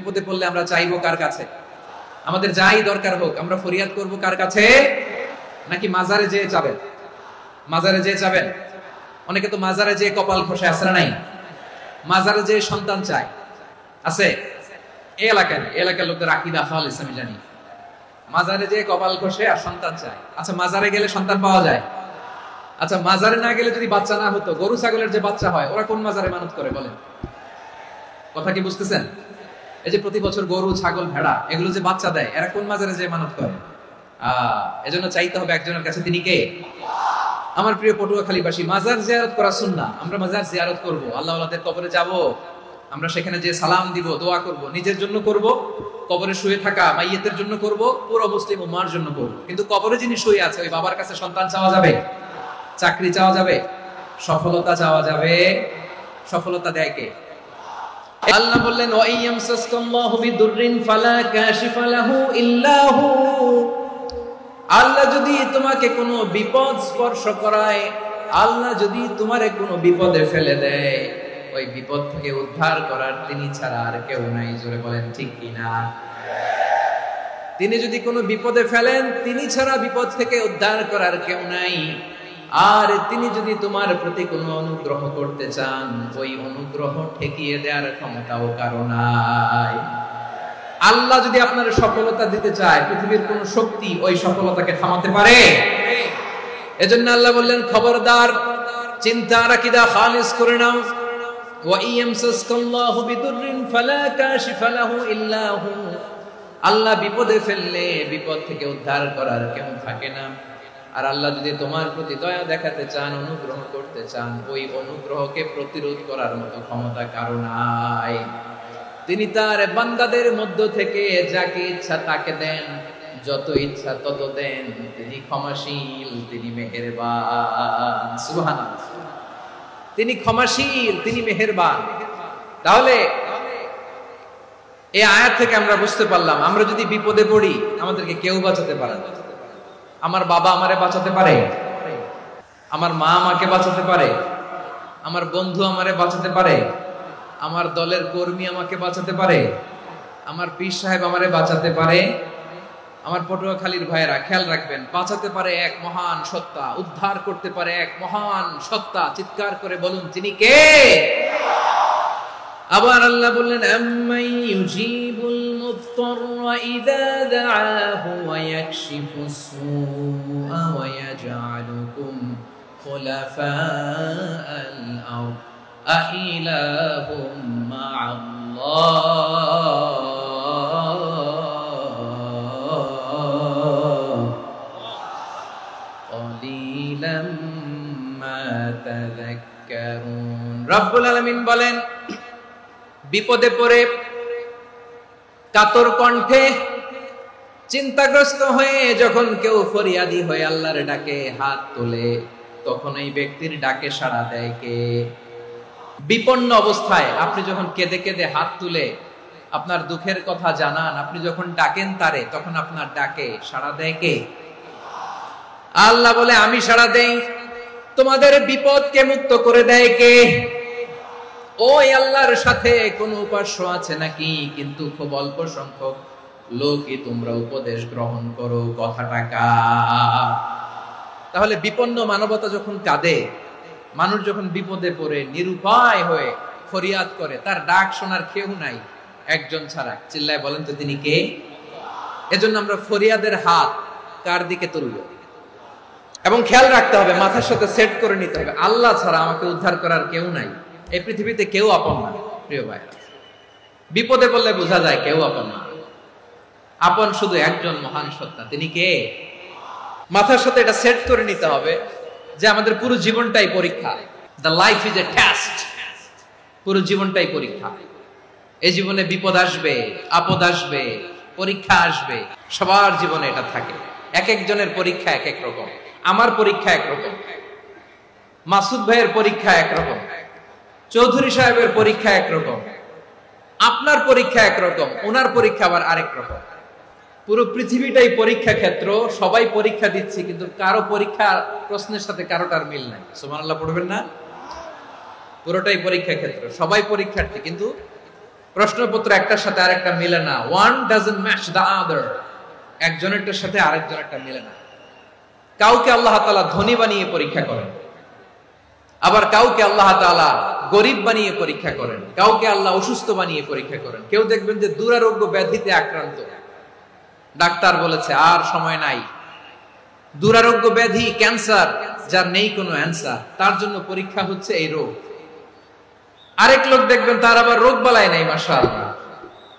বিপদে পড়লে আমরা চাইবো কার কাছে? আমাদের যাই দরকার হোক আমরা ফরিয়াদ করব কার কাছে? নাকি মাজারে যেয়ে যাবেন? মাজারে যেয়ে যাবেন? অনেকে তো মাজারে যেয়ে কপাল খসে, আছে না নাই? মাজারে যেয়ে সন্তান চায়, আছে? এই এলাকার লোকদের আকীদা খালিস আমি জানি। মাজারে যেয়ে কপাল খসে আর সন্তান চায়। আচ্ছা, মাজারে গেলে সন্তান পাওয়া যায়? আচ্ছা, মাজারে না গেলে যদি বাচ্চা না হতো, গরু ছাগলের যে বাচ্চা হয় ওরা কোন মাজারে মানত করে বলেন? কথা কি বুঝতেছেন? এই যে প্রতি বছর গরু ছাগল ভেড়া এগুলো যে বাচ্চা দেয়, এরা কোন মাজারে যে মানত করে? এজন্য চাইতে হবে একজনের কাছে, তিনি কে? আমার প্রিয় পটুয়াখালীবাসী, মাজার জিয়ারত করা সুন্নাহ। আমরা মাজার জিয়ারত করব, আল্লাহ ওয়ালাদের কবরে যাব, আমরা সেখানে যে সালাম দিব, দোয়া করব, নিজের জন্য করব, কবরে শুয়ে থাকা মাইয়েতের জন্য করব, পুরো মুসলিম উম্মার জন্য করব। কিন্তু কবরে যিনি শুয়ে আছে ওই বাবার কাছে সন্তান চাওয়া যাবে? চাকরি চাওয়া যাবে? সফলতা চাওয়া যাবে? সফলতা দেয় কে? আল্লাহ বললেন ওয়া ইয়ামসাসকাল্লাহু বিদুররিন ফালা কাশিফা লাহু ইল্লা হু। আল্লাহ যদি তোমাকে কোনো বিপদ স্পর্শ করায়, আল্লাহ যদি তোমারে কোনো বিপদে ফেলে দেয়, ওই বিপদ থেকে উদ্ধার করার তিনি ছাড়া আর কেউ নাই। জোরে বলেন ঠিক কিনা? তিনি যদি কোনো বিপদে ফেলেন, তিনি ছাড়া বিপদ থেকে উদ্ধার করার কেউ নাই। আর তিনি যদি তোমার প্রতি কোনো অনুগ্রহ করতে চান, ওই অনুগ্রহ ঠেকিয়ে দেওয়ার ক্ষমতাও কারো নাই। আল্লাহ যদি আপনার সফলতা দিতে চায়, পৃথিবীর কোন শক্তি ওই সফলতাকে থামাতে পারে? এজন্য আল্লাহ বললেন খবরদার, চিন্তা আকীদা খালিস করে নাও। ওয়া ইয়ামসাসকাল্লাহু বিদুররিন ফালা কাশিফা লাহু ইল্লা হু। আল্লাহ বিপদে ফেললে বিপদ থেকে উদ্ধার করার কেউ থাকে না। আর আল্লাহ যদি তোমার প্রতি দয়া দেখাতে চান, অনুগ্রহ করতে চান, ওই অনুগ্রহকে প্রতিরোধ করার মতো ক্ষমতা কারো নাই। তিনি তার বান্দাদের মধ্য থেকে যাকে ইচ্ছা তাকে দেন, যত ইচ্ছা তত দেন। তিনি ক্ষমাশীল, তিনি মেহেরবান। সুবহানাল্লাহ। তিনি ক্ষমাশীল, তিনি মেহেরবান। তাহলে এই আয়াত থেকে আমরা বুঝতে পারলাম, আমরা যদি বিপদে পড়ি আমাদেরকে কেউ বাঁচাতে পারে না। আমার বাবা আমারে বাঁচাতে পারে, আমার মা আমাকে বাঁচাতে পারে, আমার বন্ধু আমারে বাঁচাতে পারে, আমার দলের কর্মী আমাকে বাঁচাতে পারে, আমার পীর সাহেব আমারে বাঁচাতে পারে। আমার পটুয়াখালীর ভাইয়েরা খেয়াল রাখবেন, বাঁচাতে পারে এক মহান সত্তা, উদ্ধার করতে পারে এক মহান সত্তা। চিৎকার করে বলুন, তিনি কে? আবার আল্লাহ বললেন আম্মাই ইউজিবুল মুফতাররা ইযা দাআহু ওয়া ইয়াকশিফুস সুআ ওয়া ইয়াজআলুকুম খুলাফাআল আরদ আইলাহুম মা'আল্লাহ ক্বালিলাম মা তাযাক্কারুন। রব্বুল আলামিন বলেন, বিপদে পড়ে কাতর কণ্ঠে চিন্তাগ্রস্ত হয়ে যখন কেউ ফরিয়াদি হয়ে আল্লাহর ডাকে হাত তোলে, তখন এই ব্যক্তির ডাকে সাড়া দেয় কে? বিপন্ন অবস্থায় আপনি যখন কেঁদে কেঁদে হাত তুলে আপনার দুঃখের কথা জানান, আপনি যখন ডাকেন তারে, তখন আপনার ডাকে সাড়া দেয় কে? আল্লাহ বলে আমি সাড়া দেই। তোমাদের বিপদকে মুক্ত করে দেয় কে? ওই আল্লাহর সাথে কোন উপাস্য আছে নাকি? কিন্তু খুব অল্প সংখ্যক লোকই তোমরা উপদেশ গ্রহণ করো। কথাটা কার? তাহলে বিপন্ন মানবতা যখন কাঁদে, মানুষ যখন বিপদে পড়ে নিরুপায় হয়ে ফরিয়াদ করে, তার ডাক শোনার কেউ নাই একজন ছাড়া। চিল্লায় বলেন তো তিনি কে? এজন্য আমরা ফরিয়াদের হাত কার দিকে তুলব? এবং খেয়াল রাখতে হবে, মাথার সাথে সেট করে নিতে হবে, আল্লাহ ছাড়া আমাকে উদ্ধার করার কেউ নাই। এই পৃথিবীতে কেউ আপন না। প্রিয় ভাইরা, বিপদে পড়লে বোঝা যায় কেউ আপন না। আপন শুধু একজন মহান সত্তা, তিনি কে? মাথার সাথে এটা সেট করে নিতে হবে যে আমাদের পুরো জীবনটাই পরীক্ষা। The life is a test. পুরো জীবনটাই পরীক্ষা। এই জীবনে বিপদ আসবে, আপদ আসবে, পরীক্ষা আসবে, সবার জীবনে এটা থাকে। এক একজনের পরীক্ষা এক এক রকম। আমার পরীক্ষা একরকম, মাসুদ ভাইয়ের পরীক্ষা একরকম, চৌধুরী সাহেবের পরীক্ষা একরকম, আপনার পরীক্ষা একরকম, ওনার পরীক্ষা আবার আরেক রকম। পুরো পৃথিবীটাই পরীক্ষা ক্ষেত্র, সবাই পরীক্ষা দিচ্ছি, কিন্তু কারো পরীক্ষা প্রশ্নের সাথে কারোটার মিল নাই। সুবহানাল্লাহ পড়বেন না? পুরোটাই পরীক্ষা ক্ষেত্র, সবাই পরীক্ষার্থী, কিন্তু প্রশ্নপত্র একটার সাথে আরেকটা মিলে না, one doesn't match the other, একজনেরটার সাথে আরেকজনেরটা মিলে না। কাউকে আল্লাহ তাআলা ধনী বানিয়ে পরীক্ষা করেন, আবার কাউকে আল্লাহ তাআলা গরিব বানিয়ে পরীক্ষা করেন, কাউকে আল্লাহ অসুস্থ বানিয়ে পরীক্ষা করেন। কেউ দেখবেন যে দুরারোগ্য ব্যাধিতে আক্রান্ত, ডাক্তার বলেছে আর সময় নাই, দুরারোগ্য ব্যাধি ক্যান্সার, যার নেই কোনো অ্যান্সার, তার জন্য পরীক্ষা হচ্ছে এই রোগ। আরেক লোক দেখবেন তার আবার রোগ বালাই নাই, মাশাআল্লাহ,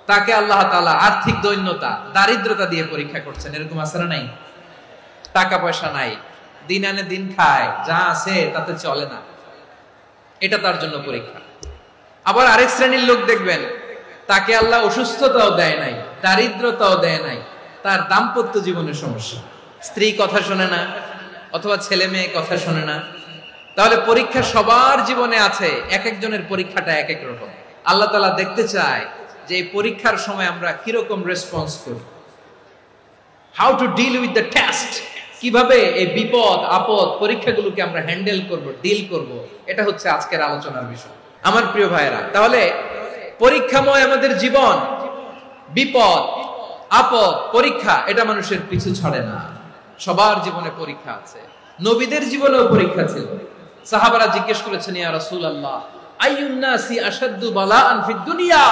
তাকে আল্লাহ তাআলা আর্থিক দৈন্যতা, দারিদ্রতা দিয়ে পরীক্ষা করছেন। এরকম আছে না নাই? টাকা পয়সা নাই, দিন আনে দিন খায়, যা আছে তাতে চলে না, এটা তার জন্য পরীক্ষা। আবার আরেক শ্রেণীর লোক দেখবেন তাকে আল্লাহ অসুস্থতাও দেয় নাই, দারিদ্রতাও দেয় নাই, তার দাম্পত্য জীবনের সমস্যা, স্ত্রী কথা শোনে না অথবা ছেলে মেয়ে কথা শোনে না। তাহলে পরীক্ষা সবার জীবনে আছে, এক একজনের পরীক্ষাটা এক এক রকম। আল্লাহ তাআলা দেখতে চায় যে এই পরীক্ষার সময় আমরা কিরকম রেসপন্স করি, how to deal with the test, কিভাবে এই বিপদ আপদ পরীক্ষাগুলোকে আমরা হ্যান্ডেল করব, ডিল করব, এটা হচ্ছে আজকের আলোচনার বিষয়। আমার প্রিয় ভাইয়েরা, তাহলে পরীক্ষাময় আমাদের জীবন, বিপদ আপদ পরীক্ষা, এটা মানুষের পিছু ছাড়ে না, সবার জীবনে পরীক্ষা আছে। নবীদের জীবনেও পরীক্ষা ছিল। সাহাবারা জিজ্ঞেস করেছেন, ইয়া রাসূলুল্লাহ, আইয়ুন নাসি আশাদ্দু বালাআন ফিদ দুনিয়া,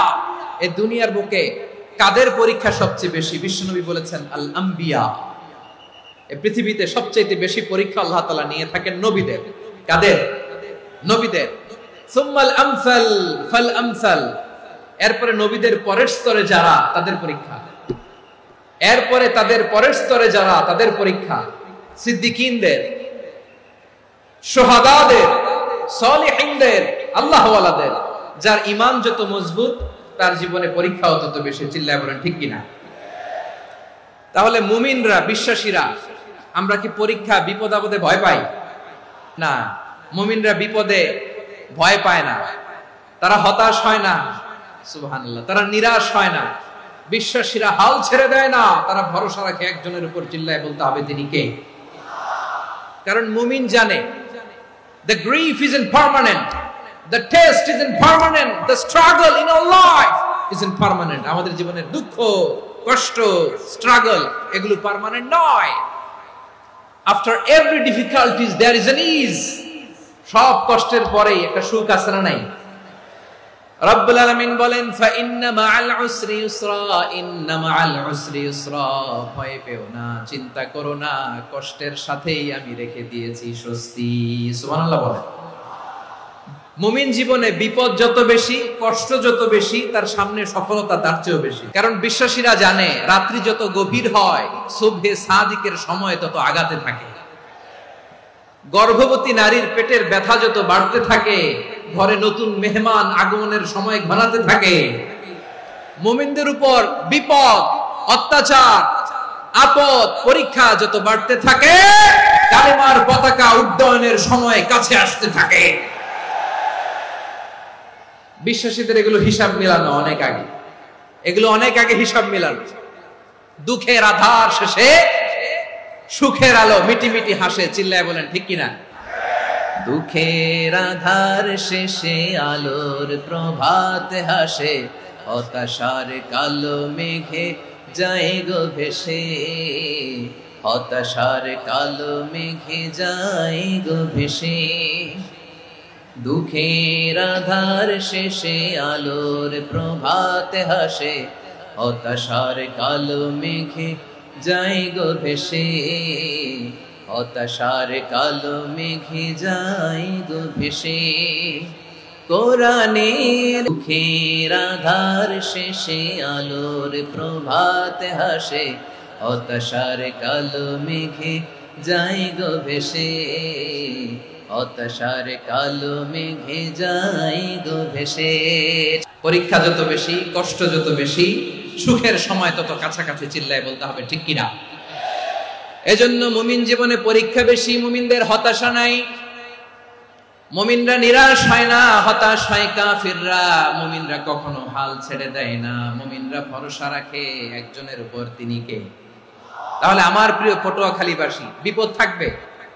এই দুনিয়ার বুকে কাদের পরীক্ষা সবচেয়ে বেশি? বিশ্বনবী বলেছেন, আল আম্বিয়া, এই পৃথিবীতে সবচেয়ে বেশি পরীক্ষা আল্লাহ তাআলা নিয়ে থাকেন নবীদের। কাদের? নবীদের। সুম্মাল আমসাল ফাল আমসাল, এরপরে নবীদের পরের স্তরে যারা, তাদের পরীক্ষা। এরপরে তাদের পরের স্তরে যারা, তাদের পরীক্ষা। সিদ্দিকিনদের, শুহাদাদের, সালিহিনদের, আল্লাহওয়ালাদের, যার ঈমান যত মজবুত তার জীবনে পরীক্ষাও তত বেশি। চিল্লায় বলেন ঠিক কিনা? তাহলে মুমিনরা, বিশ্বাসীরা, আমরা কি পরীক্ষা বিপদ আপদে ভয় পাই? না, মুমিনরা বিপদে ভয় পায় না, তারা হতাশ হয় না, সুবহানাল্লাহ, তারা নিরাশ হয় না। বিশ্বাসীরা হাল ছেড়ে দেয় না, তারা ভরসা রাখে একজনের উপর। চিল্লায় বলতে হবে তিনি কে? কারণ মুমিন জানে the grief isn't permanent, the test isn't permanent, the struggle in our life isn't permanent. আমাদের জীবনের দুঃখ, কষ্ট, স্ট্রাগল, এগুলো পার্মানেন্ট নয়। after every difficulties there is an ease, সব কষ্টের পরেই একটা সুখ আছে না নাই? রব্বুল আলামিন বলেন, ফা ইন্না মাআল উসরি ইউসরা, ইন্না মাআল উসরি ইউসরা, ভয় পেও না, চিন্তা করো না, কষ্টের সাথেই আমি রেখে দিয়েছি স্বস্তি। সুবহানাল্লাহ বলেন। মুমিন জীবনে বিপদ যত বেশি, কষ্ট যত বেশি, তার সামনে সফলতা তার চেয়েও বেশি। কারণ বিশ্বাসীরা জানে রাত্রি যত গভীর হয়, সুবহে সাদিকের সময় তত আগাতে থাকে। গর্ভবতী নারীর পেটের ব্যথা যত বাড়তে থাকে, ঘরে নতুন মেহমান আগমনের সময় ঘনাতে থাকে। মুমিনদের উপর বিপদ, অত্যাচার, আপদ, পরীক্ষা যত বাড়তে থাকে, কালেমার পতাকা উড্ডয়নের সময় কাছে আসতে থাকে। বিশ্বাসীদের এগুলো হিসাব মিলানো অনেক আগে, এগুলো অনেক আগে হিসাব মিলানো। দুঃখের আধার শেষে সুখের আলো মিটি মিটি হাসে। চিল্লায় বলেন ঠিক কিনা? দুঃখের আধার শেষে আলোর প্রভাত হাসে, হতাশার কালো মেঘে যায় গো ভেসে, হতাশার কালো মেঘে যায় গো ভেসে। দুঃখের আধার শেষে আলোর প্রভাত হাসে, হতাশার কালো মেঘে যায় গো ভেসে, হতাশার কালো মেঘে যায় গো ভেসে। কোরআনের দুঃখের আধার শেষে আলোর প্রভাত হাসে, হতাশার কালো মেঘে যায় গো ভেসে, হতাশার কালো মেঘে যায় গো ভেসে। পরীক্ষা যত বেশি, কষ্ট যত বেশি, সুখের সময় তত কাছাকাছি। চিল্লায় বলতে হবে ঠিক কিনা? এজন্য মুমিন জীবনে পরীক্ষা বেশি, মুমিনদের হতাশা নাই। মুমিনরা নিরাশ হয় না, হতাশ হয় কাফিররা। মুমিনরা কখনো হাল ছেড়ে দেয় না, মুমিনরা ভরসা রাখে একজনের উপর, তিনি কে? তাহলে আমার প্রিয় পটুয়াখালীবাসী, বিপদ থাকবে,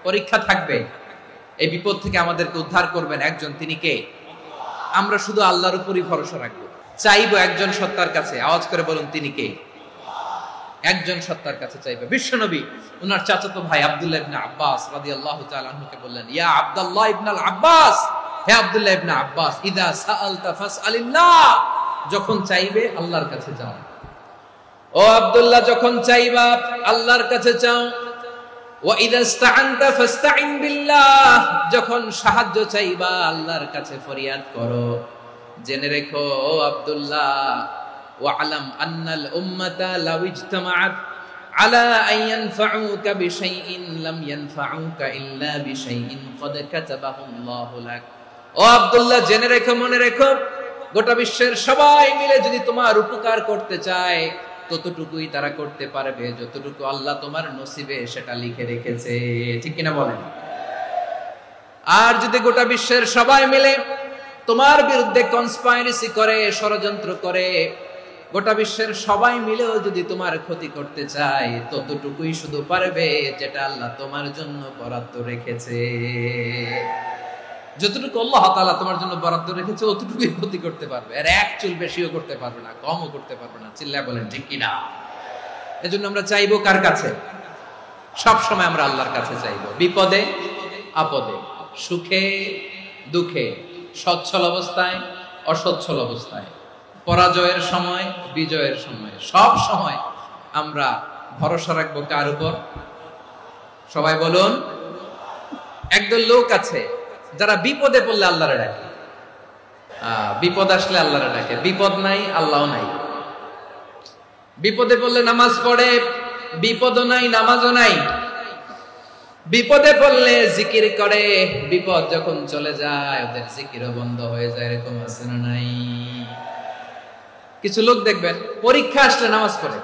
পরীক্ষা থাকবে, এই বিপদ থেকে আমাদেরকে উদ্ধার করবেন একজন, তিনি কে? আমরা শুধু আল্লাহর উপরই ভরসা রাখবো। চাইবো একজন সত্তার কাছে, আওয়াজ করে বলুন তিনি কে? একজন সত্তার কাছে চাইবে। বিশ্বনবী ওনার চাচাতো ভাই আব্দুল্লাহ ইবনে আব্বাস রাদিয়াল্লাহু তাআলা আনহুকে বললেন, ইয়া আব্দুল্লাহ ইবনে আব্বাস, হে আব্দুল্লাহ ইবনে আব্বাস, ইদা সাআলতা ফাসআলিল্লাহ, যখন চাইবে আল্লাহর কাছে যাও। ও আব্দুল্লাহ, যখন চাইবা আল্লাহর কাছে চাও। ওয়া ইদা ইসতাআনতা ফাসতাইন বিল্লাহ, যখন সাহায্য চাইবা আল্লাহর কাছে ফরিয়াদ করো। জেনে রেখো ও আব্দুল্লাহ, ওয়া'লাম আন্নাল উম্মাতা লাউ ইজতামাআত আলা আন ইয়ানফাউকা বিশাইইন লাম ইয়ানফাউকা ইল্লা বিশাইইন ক্বাদ কাতাবাহু আল্লাহু লাক। ও আব্দুল্লাহ, জেনে রেখো, মনে রেখো, গোটা বিশ্বের সবাই মিলে যদি তোমার উপকার করতে চায় ততটুকুই তারা করতে পারবে যতটুকু আল্লাহ তোমার নসিবে সেটা লিখে রেখেছে। ঠিক কিনা বলেন? আর যদি গোটা বিশ্বের সবাই মিলে তোমার বিরুদ্ধে কনস্পাইরেসি করে, ষড়যন্ত্র করে, গোটা বিশ্বের সবাই মিলেও যদি তোমার ক্ষতি করতে চায় ততটুকুই শুধু পারবে যেটা আল্লাহ তোমার জন্য বরাদ্দ রেখেছে। যতটুকু আল্লাহ তাআলা তোমার জন্য বরাদ্দ রেখেছে অতটুকুই ক্ষতি করতে পারবে, আর এক চুল বেশিও করতে পারবে না, কমও করতে পারবে না। চিল্লায় বলেন ঠিক কিনা? এজন্য আমরা চাইবো কার কাছে? সব সময় আমরা আল্লাহর কাছে চাইবো, বিপদে আপদে, সুখে দুঃখে, সচ্ছল অবস্থায় অসচ্ছল অবস্থায়, পরাজয়ের সময় বিজয়ের সময়, সব সময় আমরা ভরসা রাখবো কার উপর? সবাই বলুন। একদল লোক আছে যারা বিপদে পড়লে আল্লাহরে ডাকে, বিপদ আসলে আল্লাহরে ডাকে, বিপদ নাই আল্লাহও নাই। বিপদে পড়লে নামাজ পড়ে, বিপদও নাই নামাজও নাই। বিপদে পড়লে জিকির করে, বিপদ যখন চলে যায় ওদের জিকিরও বন্ধ হয়ে যায়। এরকম আছে না নাই? কিছু লোক দেখবেন পরীক্ষা আসলে নামাজ পড়ে,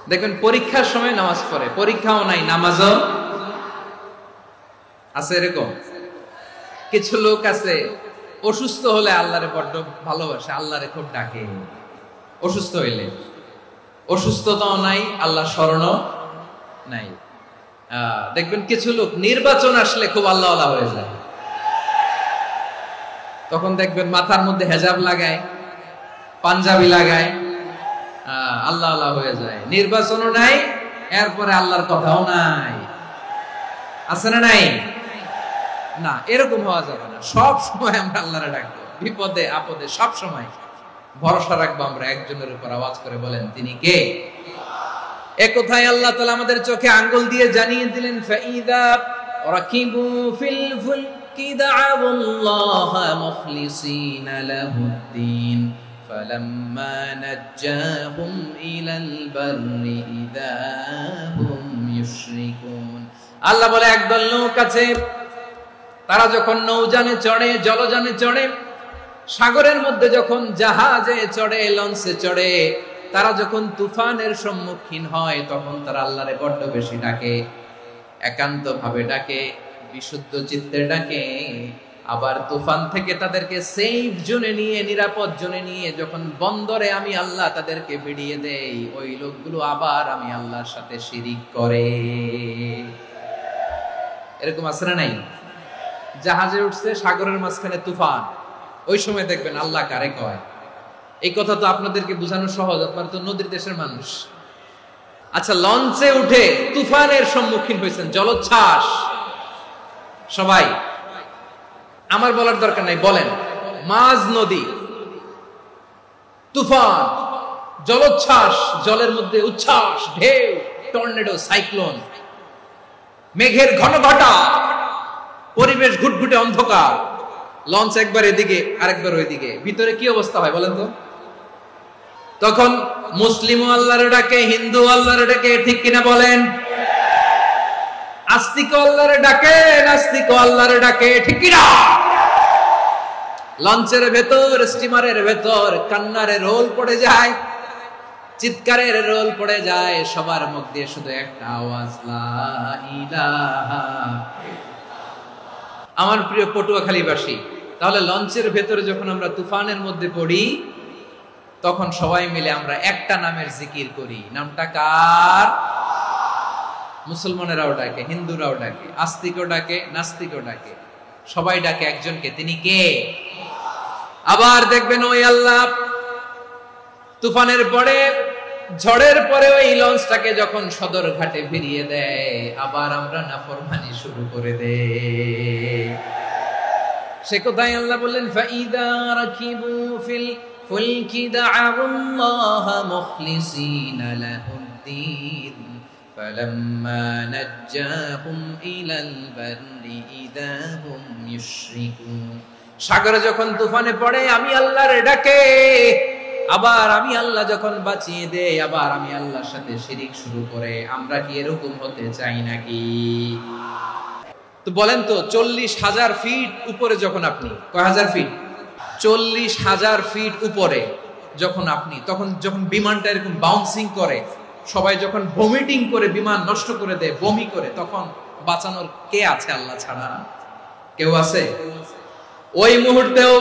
দেখবেন পরীক্ষার সময় নামাজ পড়ে, পরীক্ষাও নাই নামাজও আছে। এরকম কিছু লোক আছে অসুস্থ হলে আল্লাহরে বড্ড ভালোবাসে, আল্লাহরে খুব ডাকে। অসুস্থ হইলে অসুস্থতাও নাই, আল্লাহ স্মরণও নাই। দেখবেন কিছু লোক নির্বাচন আসলে খুব আল্লাহওয়ালা হয়ে যায়, তখন দেখবেন মাথার মধ্যে হেজাব লাগায়, পাঞ্জাবি লাগায়, আল্লাহওয়ালা হয়ে যায়। নির্বাচনও নাই, এরপরে আল্লাহর কথাও নাই। আছে না নাই? না, এরকম হওয়া যাবে না। সব সময় আমরা আল্লাহরে ডাকবো, বিপদে আপদে সব সময় ভরসা রাখবো আমরা একজনের উপর। আওয়াজ করে বলেন তিনি কে? এ কথাই আল্লাহ তাআলা আমাদের চোখে আঙ্গুল দিয়ে জানিয়ে দিলেন, ফাইদা রাকিবু ফিল ফুলকি দা'আবুল্লাহা মুখলিসিনা লাহুদ্দিন ফালাম্মা নাজ্জাহুম ইলাল বাররি ইযা হুম ইউশরিকুন। আল্লাহ বলে একদল লোক আছে, তারা যখন নৌযানে চড়ে, জলযানে চড়ে, সাগরের মধ্যে যখন জাহাজে চড়ে, লঞ্চে চড়ে, তারা যখন তুফানের সম্মুখীন হয় তখন তারা আল্লাহরে বড্ড বেশি ডাকে, একান্ত ভাবে ডাকে, বিশুদ্ধ চিত্তে ডাকে। আবার তুফান থেকে তাদেরকে সেফ জোনে নিয়ে, নিরাপদ জোনে নিয়ে যখন বন্দরে আমি আল্লাহ তাদেরকে ভিড়িয়ে দেই, ওই লোকগুলো আবার আমি আল্লাহর সাথে শিরিক করে। এরকম আছে না নাই? জাহাজে উঠছে, সাগরের মাঝখানে তুফান, ওই সময় দেখবেন আল্লাহ কারে কয়। এই কথা তো আপনাদেরকে বোঝানো সহজ, আপনারা তো নদীর দেশের মানুষ। আচ্ছা, লঞ্চে উঠে তুফানের সম্মুখীন হয়েছেন, জলোচ্ছ্বাস, সবাই, আমার বলার দরকার নাই, বলেন, মাঝ নদী, তুফান, জলোচ্ছ্বাস, জলের মধ্যে উচ্ছ্বাস, ঢেউ, টর্নেডো, সাইক্লোন, মেঘের ঘন ঘটা, পরিবেশ ঘুটঘুটে অন্ধকার, লঞ্চ একবার এদিকে আরেকবার ওইদিকে, ভিতরে কি অবস্থা হয় বলেন তো? তখন মুসলিমও আল্লাহর ডাকে, হিন্দু আল্লাহর ডাকে, ঠিক কিনা বলেন? আস্তিক আল্লাহর ডাকে, নাস্তিক আল্লাহর ডাকে, ঠিক কিনা? লঞ্চের ভেতর, স্টিমারের ভেতর কান্নারে রোল পড়ে যায়, চিৎকারের রোল পড়ে যায়, সবার মুখ দিয়ে শুধু একটা আওয়াজ, লা ইলাহা। আমার প্রিয় পটুয়াখালীবাসী, তাহলে লঞ্চের ভেতরে যখন আমরা তুফানের মধ্যে পড়ি তখন সবাই মিলে আমরা একটা নামের জিকির করি। নামটা কার? মুসলমানেরাও ডাকে, হিন্দুরাও ডাকে, আস্তিকও ডাকে, নাস্তিকও ডাকে, সবাই ডাকে একজনকে, তিনি কে? আবার দেখবেন ওই আল্লাহ তুফানের পরে, ঝড়ের পরে ওই লঞ্চটাকে যখন সদর ঘাটে ফিরিয়ে দেয়, আবার আমরা নাফরমানি শুরু করে দেই। সে কোথায় আল্লাহ বললেন, ফাইদা রাকিবু ফিল ফুলকি দা'আল্লাহা মুখলিসিনা লাহুদ্দিন ফালাম্মা নাজ্জাহুম ইলাল বাররি ইযা হুম ইউশরিকুন। সাগরে যখন তুফানে পড়ে আমি আল্লাহর ডাকে, আবার আমি আল্লাহ যখন বাঁচিয়ে দেই, আবার আমি আল্লাহর সাথে শিরিক শুরু করে। আমরা কি এরকম হতে চাই নাকি? তো বলেন তো, 40,000 ফিট উপরে যখন আপনি, কয় হাজার ফিট? 40,000 ফিট উপরে যখন আপনি, তখন যখন বিমানটা এরকম বাউন্সিং করে, সবাই যখন ভমিটিং করে বিমান নষ্ট করে দেয়, বমি করে, তখন বাঁচানোর কে আছে আল্লাহ ছাড়া? কেউ আছে? ওই মুহূর্তেও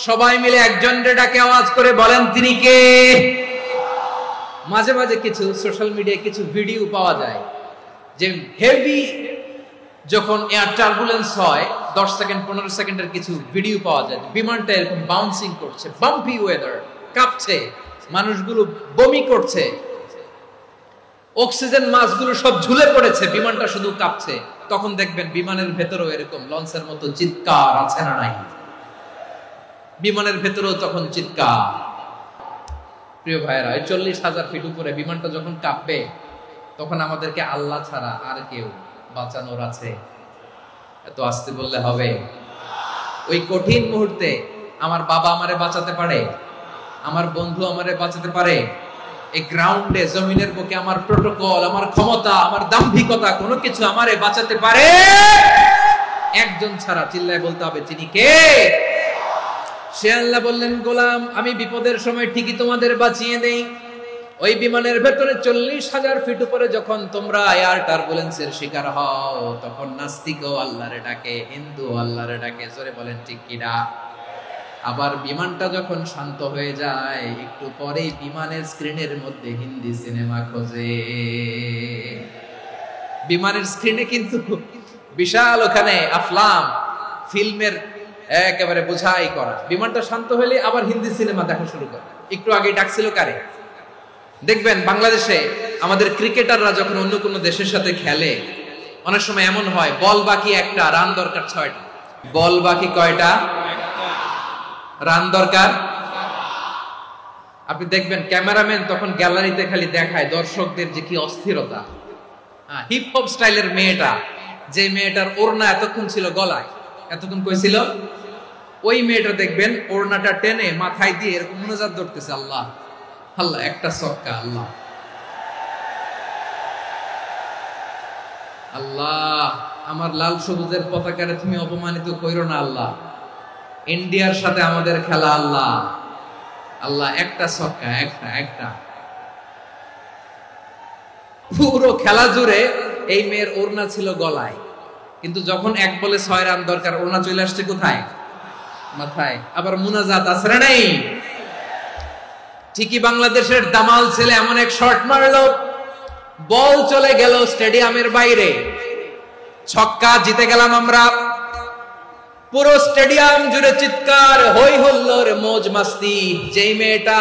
সবাই মিলে একজনের ডাকে আওয়াজ করে বলেন, তিনি কে? মাঝে মাঝে কিছু সোশ্যাল মিডিয়ায় কিছু ভিডিও পাওয়া যায় যে হেভি যখন এয়ার টার্বুলেন্স হয়, 10 সেকেন্ড 15 সেকেন্ডের কিছু ভিডিও পাওয়া যায়, বিমানটা এরকম বাউন্সিং করছে, বাম্পি ওয়েদার, কাঁপছে, মানুষগুলো বমি করছে, অক্সিজেন মাস্কগুলো সব ঝুলে পড়েছে, বিমানটা শুধু কাঁপছে। তখন দেখবেন বিমানের ভেতরেও এরকম লঞ্চের মতো চিৎকার আছে না নাই? বিমানের ভেতরেও তখন চিৎকার। প্রিয় ভাইরা, 40,000 ফিট উপরে বিমানটা যখন কাঁপবে, তখন আমাদেরকে আল্লাহ ছাড়া আর কেউ বাঁচানোর আছে? এত আস্তে বললে হবে? ওই কঠিন মুহূর্তে আমার বাবা আমারে বাঁচাতে পারে, আমার বন্ধু আমারে বাঁচাতে পারে। এই গ্রাউন্ডে, জমিনের বুকে আমার প্রোটোকল, আমার ক্ষমতা, আমার দাম্ভিকতা, কোনো কিছু আমারে বাঁচাতে পারে একজন ছাড়া। চিল্লায় বলতে হবে, তিনি কে? সে আল্লাহ বললেন, গোলাম আমি বিপদের সময় ঠিকই তোমাদের বাঁচিয়ে দেই। ওই বিমানের ভেতরে 40,000 ফিট উপরে যখন তোমরা এয়ার টার্বুলেন্সের শিকার হও, তখন নাস্তিকও আল্লাহরে ডাকে, হিন্দু আল্লাহরে ডাকে। জোরে বলেন ঠিক কিনা? আবার বিমানটা যখন শান্ত হয়ে যায়, একটু পরেই বিমানের স্ক্রিনের মধ্যে হিন্দি সিনেমা খোঁজে। বিমানের স্ক্রিনে কিন্তু বিশাল ওখানে আফলাম ফিল্মের একেবারে বোঝাই করা। বিমানটা শান্ত হলে আবার হিন্দি সিনেমা দেখা শুরু করে। একটু আগে ডাকছিল কারে? দেখবেন বাংলাদেশে আমাদের ক্রিকেটাররা যখন অন্য কোনো দেশের সাথে খেলে, অনেক সময় এমন হয় বল বাকি একটা, রান দরকার 6টা। বল বাকি কয়টা? রান দরকার। আপনি দেখবেন ক্যামেরাম্যান তখন গ্যালারিতে খালি দেখায় দর্শকদের যে কি অস্থিরতা। হিপ হপ স্টাইলের মেয়েটা, যে মেয়েটার ওড়না এতক্ষণ ছিল গলায়, এতক্ষণ কই ছিল, ওই মেয়েটা দেখবেন ওড়নাটা টেনে মাথায় দিয়ে এরকম মুনাজাত ধরতেছে, আল্লাহ আল্লাহ, একটা ছক্কা, আল্লাহ আল্লাহ, আমার লাল সবুজের পতাকারে তুমি অপমানিত কইরো না আল্লাহ, ইন্ডিয়ার সাথে আমাদের খেলা, আল্লাহ আল্লাহ, একটা ছক্কা, একটা একটা। পুরো খেলা জুড়ে এই মেয়ের ওড়না ছিল গলায়, কিন্তু যখন 1 বলে 6 রান দরকার, ওড়না চলে আসছে কোথায়? মাথায়। আবার মুনাজাত আছে না নাই? ঠিকই বাংলাদেশের দামাল ছেলে এমন এক শট মারলো, বল চলে গেল স্টেডিয়ামের বাইরে, ছক্কা, জিতে গেলাম আমরা। পুরো স্টেডিয়াম জুড়ে চিৎকার, হই হুল্লোড়, মौज মাস্তি। যেই মেয়েটা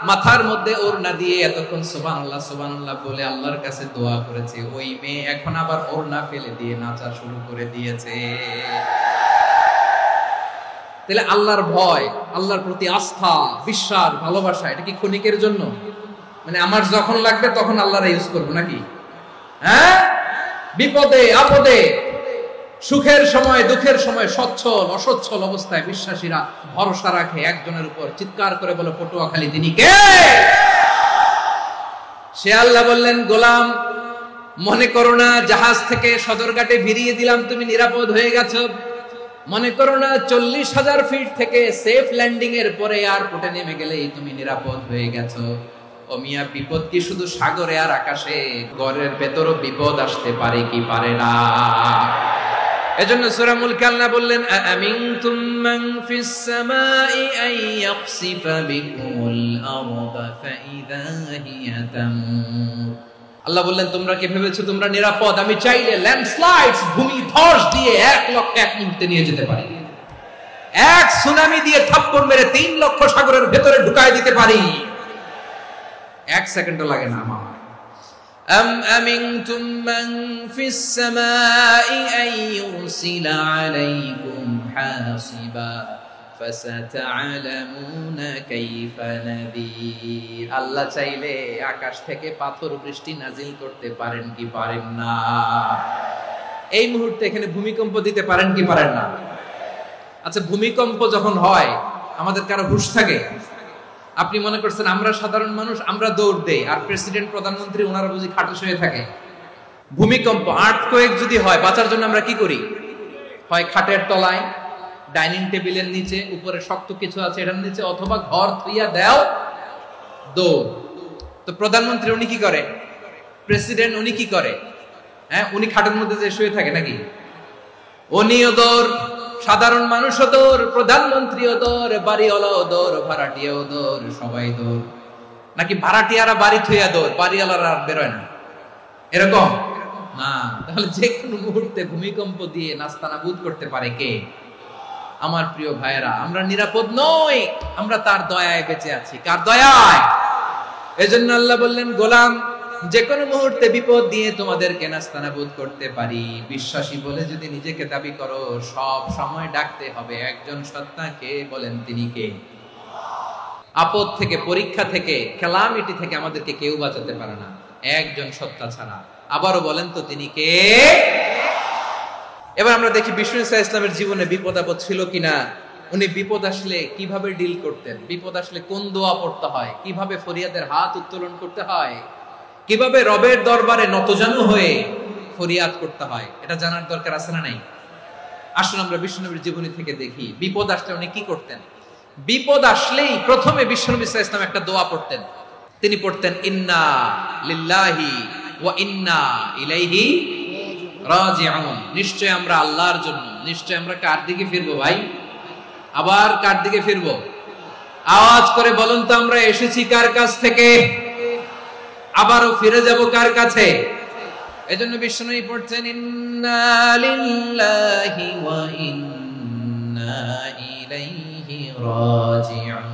মাথার মধ্যে ওড়না দিয়ে এতক্ষণ সুবহানাল্লাহ সুবহানাল্লাহ বলে আল্লাহর কাছে দোয়া করেছে, ওই মেয়ে এখন আবার ওড়না ফেলে দিয়ে নাচা শুরু করে দিয়েছে। তাহলে আল্লাহর ভয়, আল্লাহর প্রতি আস্থা, বিশ্বাস, ভালোবাসা, এটা কি ক্ষণিকের জন্য? মানে আমার যখন লাগবে তখন আল্লাহর ইউজ করবো নাকি? হ্যাঁ, বিপদে আপদে, সুখের সময় দুঃখের সময়, সচ্ছল অসচ্ছল অবস্থায় বিশ্বাসীরা ভরসা রাখে একজনের উপর। চিৎকার করে বলে, পটুয়াখালী তিনি কে? সে আল্লাহ বললেন, গোলাম মনে করো না জাহাজ থেকে সদরঘাটে ভিড়িয়ে দিলাম, তুমি নিরাপদ হয়ে গেছো। মনে করো না 40,000 ফিট থেকে সেফ ল্যান্ডিং এর পরে এয়ারপোর্টে নেমে গেলেই তুমি নিরাপদ হয়ে গেছো। ও মিয়া, বিপদ কি শুধু সাগরে আর আকাশে? ঘরের ভেতরও বিপদ আসতে পারে কি পারে না? এজন্য সূরা মুলক আল্লাহ বললেন, আমিনতুম মান ফিস সামাই আন ইয়াখসিফা বিকুমুল আরদা ফাইযা হিয়া তামুর। আল্লাহ বললেন, তোমরা কি ভেবেছো তোমরা নিরাপদ? আমি চাইলে ল্যান্ডস্লাইডস, ভূমি ধস দিয়ে 1 লক্ষ 1 মুহূর্তে নিয়ে যেতে পারি। এক সুনামি দিয়ে থাপ্পড় মেরে 3 লক্ষ সাগরের ভেতরে ঢুকায় দিতে পারি, 1 সেকেন্ডও লাগে না আমার। أم أمنتم من في السماء أن يرسل عليكم حاصبا فستعلمون كيف نذير। আল্লাহ চাইলে আকাশ থেকে পাথর বৃষ্টি নাজিল করতে পারেন কি পারেন না? এই মুহূর্তে এখানে ভূমিকম্প দিতে পারেন কি পারেন না? আচ্ছা, ভূমিকম্প যখন হয় আমাদের কারো হুঁশ থাকে? আপনি মনে করছেন আমরা সাধারণ মানুষ, আমরা দৌড় দেই, আর প্রেসিডেন্ট প্রধানমন্ত্রী ওনারা বুঝি খাটে শুয়ে থাকে? ভূমিকম্প, আর্থকোয়েক যদি হয়, বাঁচার জন্য আমরা কি করি? হয় খাটের তলায়, ডাইনিং টেবিলের নিচে, উপরে শক্ত কিছু আছে এটার নিচে, অথবা ঘর থুইয়া দেও দৌড়। তো প্রধানমন্ত্রী উনি কি করে? প্রেসিডেন্ট উনি কি করে? হ্যাঁ, উনি খাটের মধ্যে যে শুয়ে থাকে নাকি? উনিও দৌড়, সাধারণ মানুষও দৌড়, প্রধানমন্ত্রীও দৌড়, বাড়িওয়ালাও দৌড়, ভাড়াটিয়াও দৌড়, সবাই দৌড়। নাকি ভাড়াটিয়ারা বাড়ি থুইয়া দৌড়, বাড়িওয়ালারা আর বেরোয় না? এরকম না। তাহলে যে কোনো মুহূর্তে ভূমিকম্প দিয়ে নাস্তানাবুদ করতে পারে কে? আমার প্রিয় ভাইয়েরা, আমরা নিরাপদ নই, আমরা তার দয়ায় বেঁচে আছি। কার দয়ায়? এজন্য আল্লাহ বললেন, গোলাম যে কোনো মুহূর্তে বিপদ দিয়ে তোমাদেরকে নাস্তানাবুদ করতে পারি। বিশ্বাসী বলে যদি নিজেকে দাবি করো, সব সময় ডাকতে হবে একজন সত্তাকে। বলেন তিনি কে? আপদ থেকে, পরীক্ষা থেকে, ক্যালামিটি থেকে আমাদেরকে কেউ বাঁচাতে পারে না একজন সত্তা ছাড়া। আবারও বলেন তো তিনি কে? এবার আমরা দেখি বিষ্ণু ইসা ইসলামের জীবনে বিপদ আপদ ছিল কিনা। উনি বিপদ আসলে কিভাবে ডিল করতেন, বিপদ আসলে কোন দোয়া পড়তে হয়, কিভাবে ফরিয়াদের হাত উত্তোলন করতে হয়, কিভাবে রবের দরবারে নতজানু হয়ে ফরিয়াদ করতে হয়, এটা জানার দরকার আছে না নাই? আসুন আমরা বিষ্ণুনবীর জীবনী থেকে দেখি বিপদ আসলে উনি কি করতেন। বিপদ আসলেই প্রথমে বিষ্ণুনবী সাল্লাল্লাহু আলাইহি ওয়াসাল্লাম একটা দোয়া পড়তেন। তিনি পড়তেন, ইন্না লিল্লাহি ওয়া ইন্না ইলাইহি রাজিউন। নিশ্চয় আমরা আল্লাহর জন্য, নিশ্চয় আমরা কার দিকে ফিরবো ভাই? আবার কার দিকে ফিরবো? আওয়াজ করে বলুন তো, আমরা এসেছি কার কাছ থেকে, আবারও ফিরে যাব কার কাছে? এজন্য বিষ্ণুই পড়ছেন, ইন্না লিল্লাহি ওয়া ইন্না ইলাইহি রাজিউন।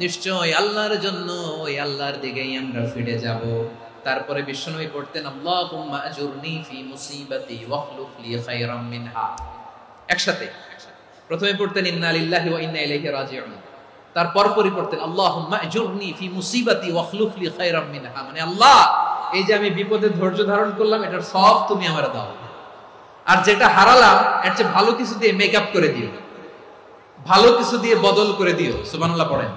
নিশ্চয় আল্লাহর জন্য, ওই আল্লাহর দিকেই আমরা ফিরে যাব। তারপরে বিষ্ণুই পড়তেন, আল্লাহুম্মা আজুরনি ফি মুসিবাতি ওয়াখলুফ লি খায়রাম মিনহা। একসাথে প্রথমে পড়তেন ইন্না লিল্লাহি ওয়া ইন্না ইলাইহি রাজিউন, তারপর পরই পড়তেন আল্লাহুম্মা আজুরনি ফি মুসিবাতি ওয়াখলুফ লি খায়রাম মিনহা। মানে আল্লাহ, এই যে আমি বিপদে ধৈর্য ধারণ করলাম, এটার সব তুমি আমারে দাও, আর যেটা হারালাম এর চেয়ে ভালো কিছু দিয়ে মেকআপ করে দিও, ভালো কিছু দিয়ে বদল করে দিও। সুবহানাল্লাহ পড়েন।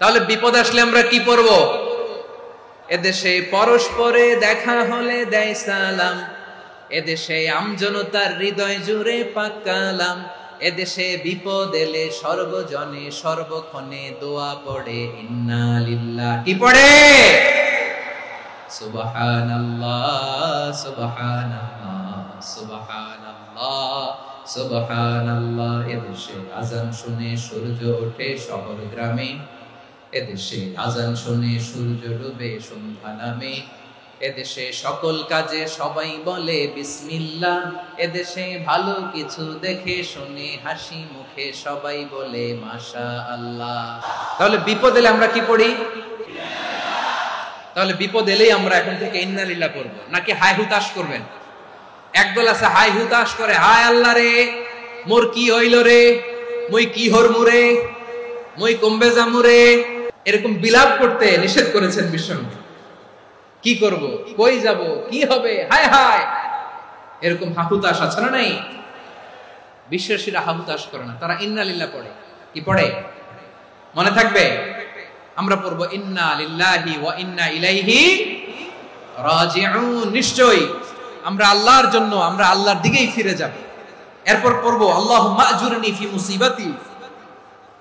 তাহলে বিপদ আসলে আমরা কি পড়ব? এদেশে পরস্পরে দেখা হলে দেয় সালাম, এদেশে আমজনতার হৃদয় জুড়ে পাক কালাম, এদেশে বিপদ এলে সর্বজনে সর্বক্ষণে দোয়া পড়ে ইন্না লিল্লাহ। কি পড়ে? সুবহানাল্লাহ সুবহানাল্লাহ সুবহানাল্লাহ সুবহানাল্লাহ। এদেশে আজান শুনে সূর্য ওঠে শহর গ্রামে, এদেশে আজান শুনে সূর্য ডুবে সন্ধ্যা নামে, এদেশে সকল কাজে সবাই বলে বিসমিল্লাহ, এদেশে ভালো কিছু দেখে শুনে হাসি মুখে সবাই বলে মাশাআল্লাহ। তাহলে বিপদ এলে আমরা কি পড়ি? তাহলে বিপদ এলেই আমরা এখন থেকে ইন্না লিল্লাহ পড়বো, নাকি হাই হুতাশ করবেন? একদল আছে হাই হুতাশ করে, হায় আল্লাহ রে মোর কি হইল রে, মই কি হরমু রে, মই কমবে জামু রে, এরকম বিলাপ করতে নিষেধ করেছেন বিশ্বনবী। কি করব, কই যাব, কি হবে, হায় হায়, এরকম হাহুতাশ আছে না নাই? বিশ্বাসীরা হাহুতাশ করে না, তারা ইন্না লিল্লাহ পড়ে। কি পড়ে মনে থাকবে? আমরা পড়বো ইন্না লিল্লাহি ওয়া ইন্না ইলাইহি রাজিউন। নিশ্চয় আমরা আল্লাহর জন্য, আমরা আল্লাহর দিকেই ফিরে যাব। এরপর পড়বো আল্লাহুম্মা আজুরনি ফি মুসিবাতি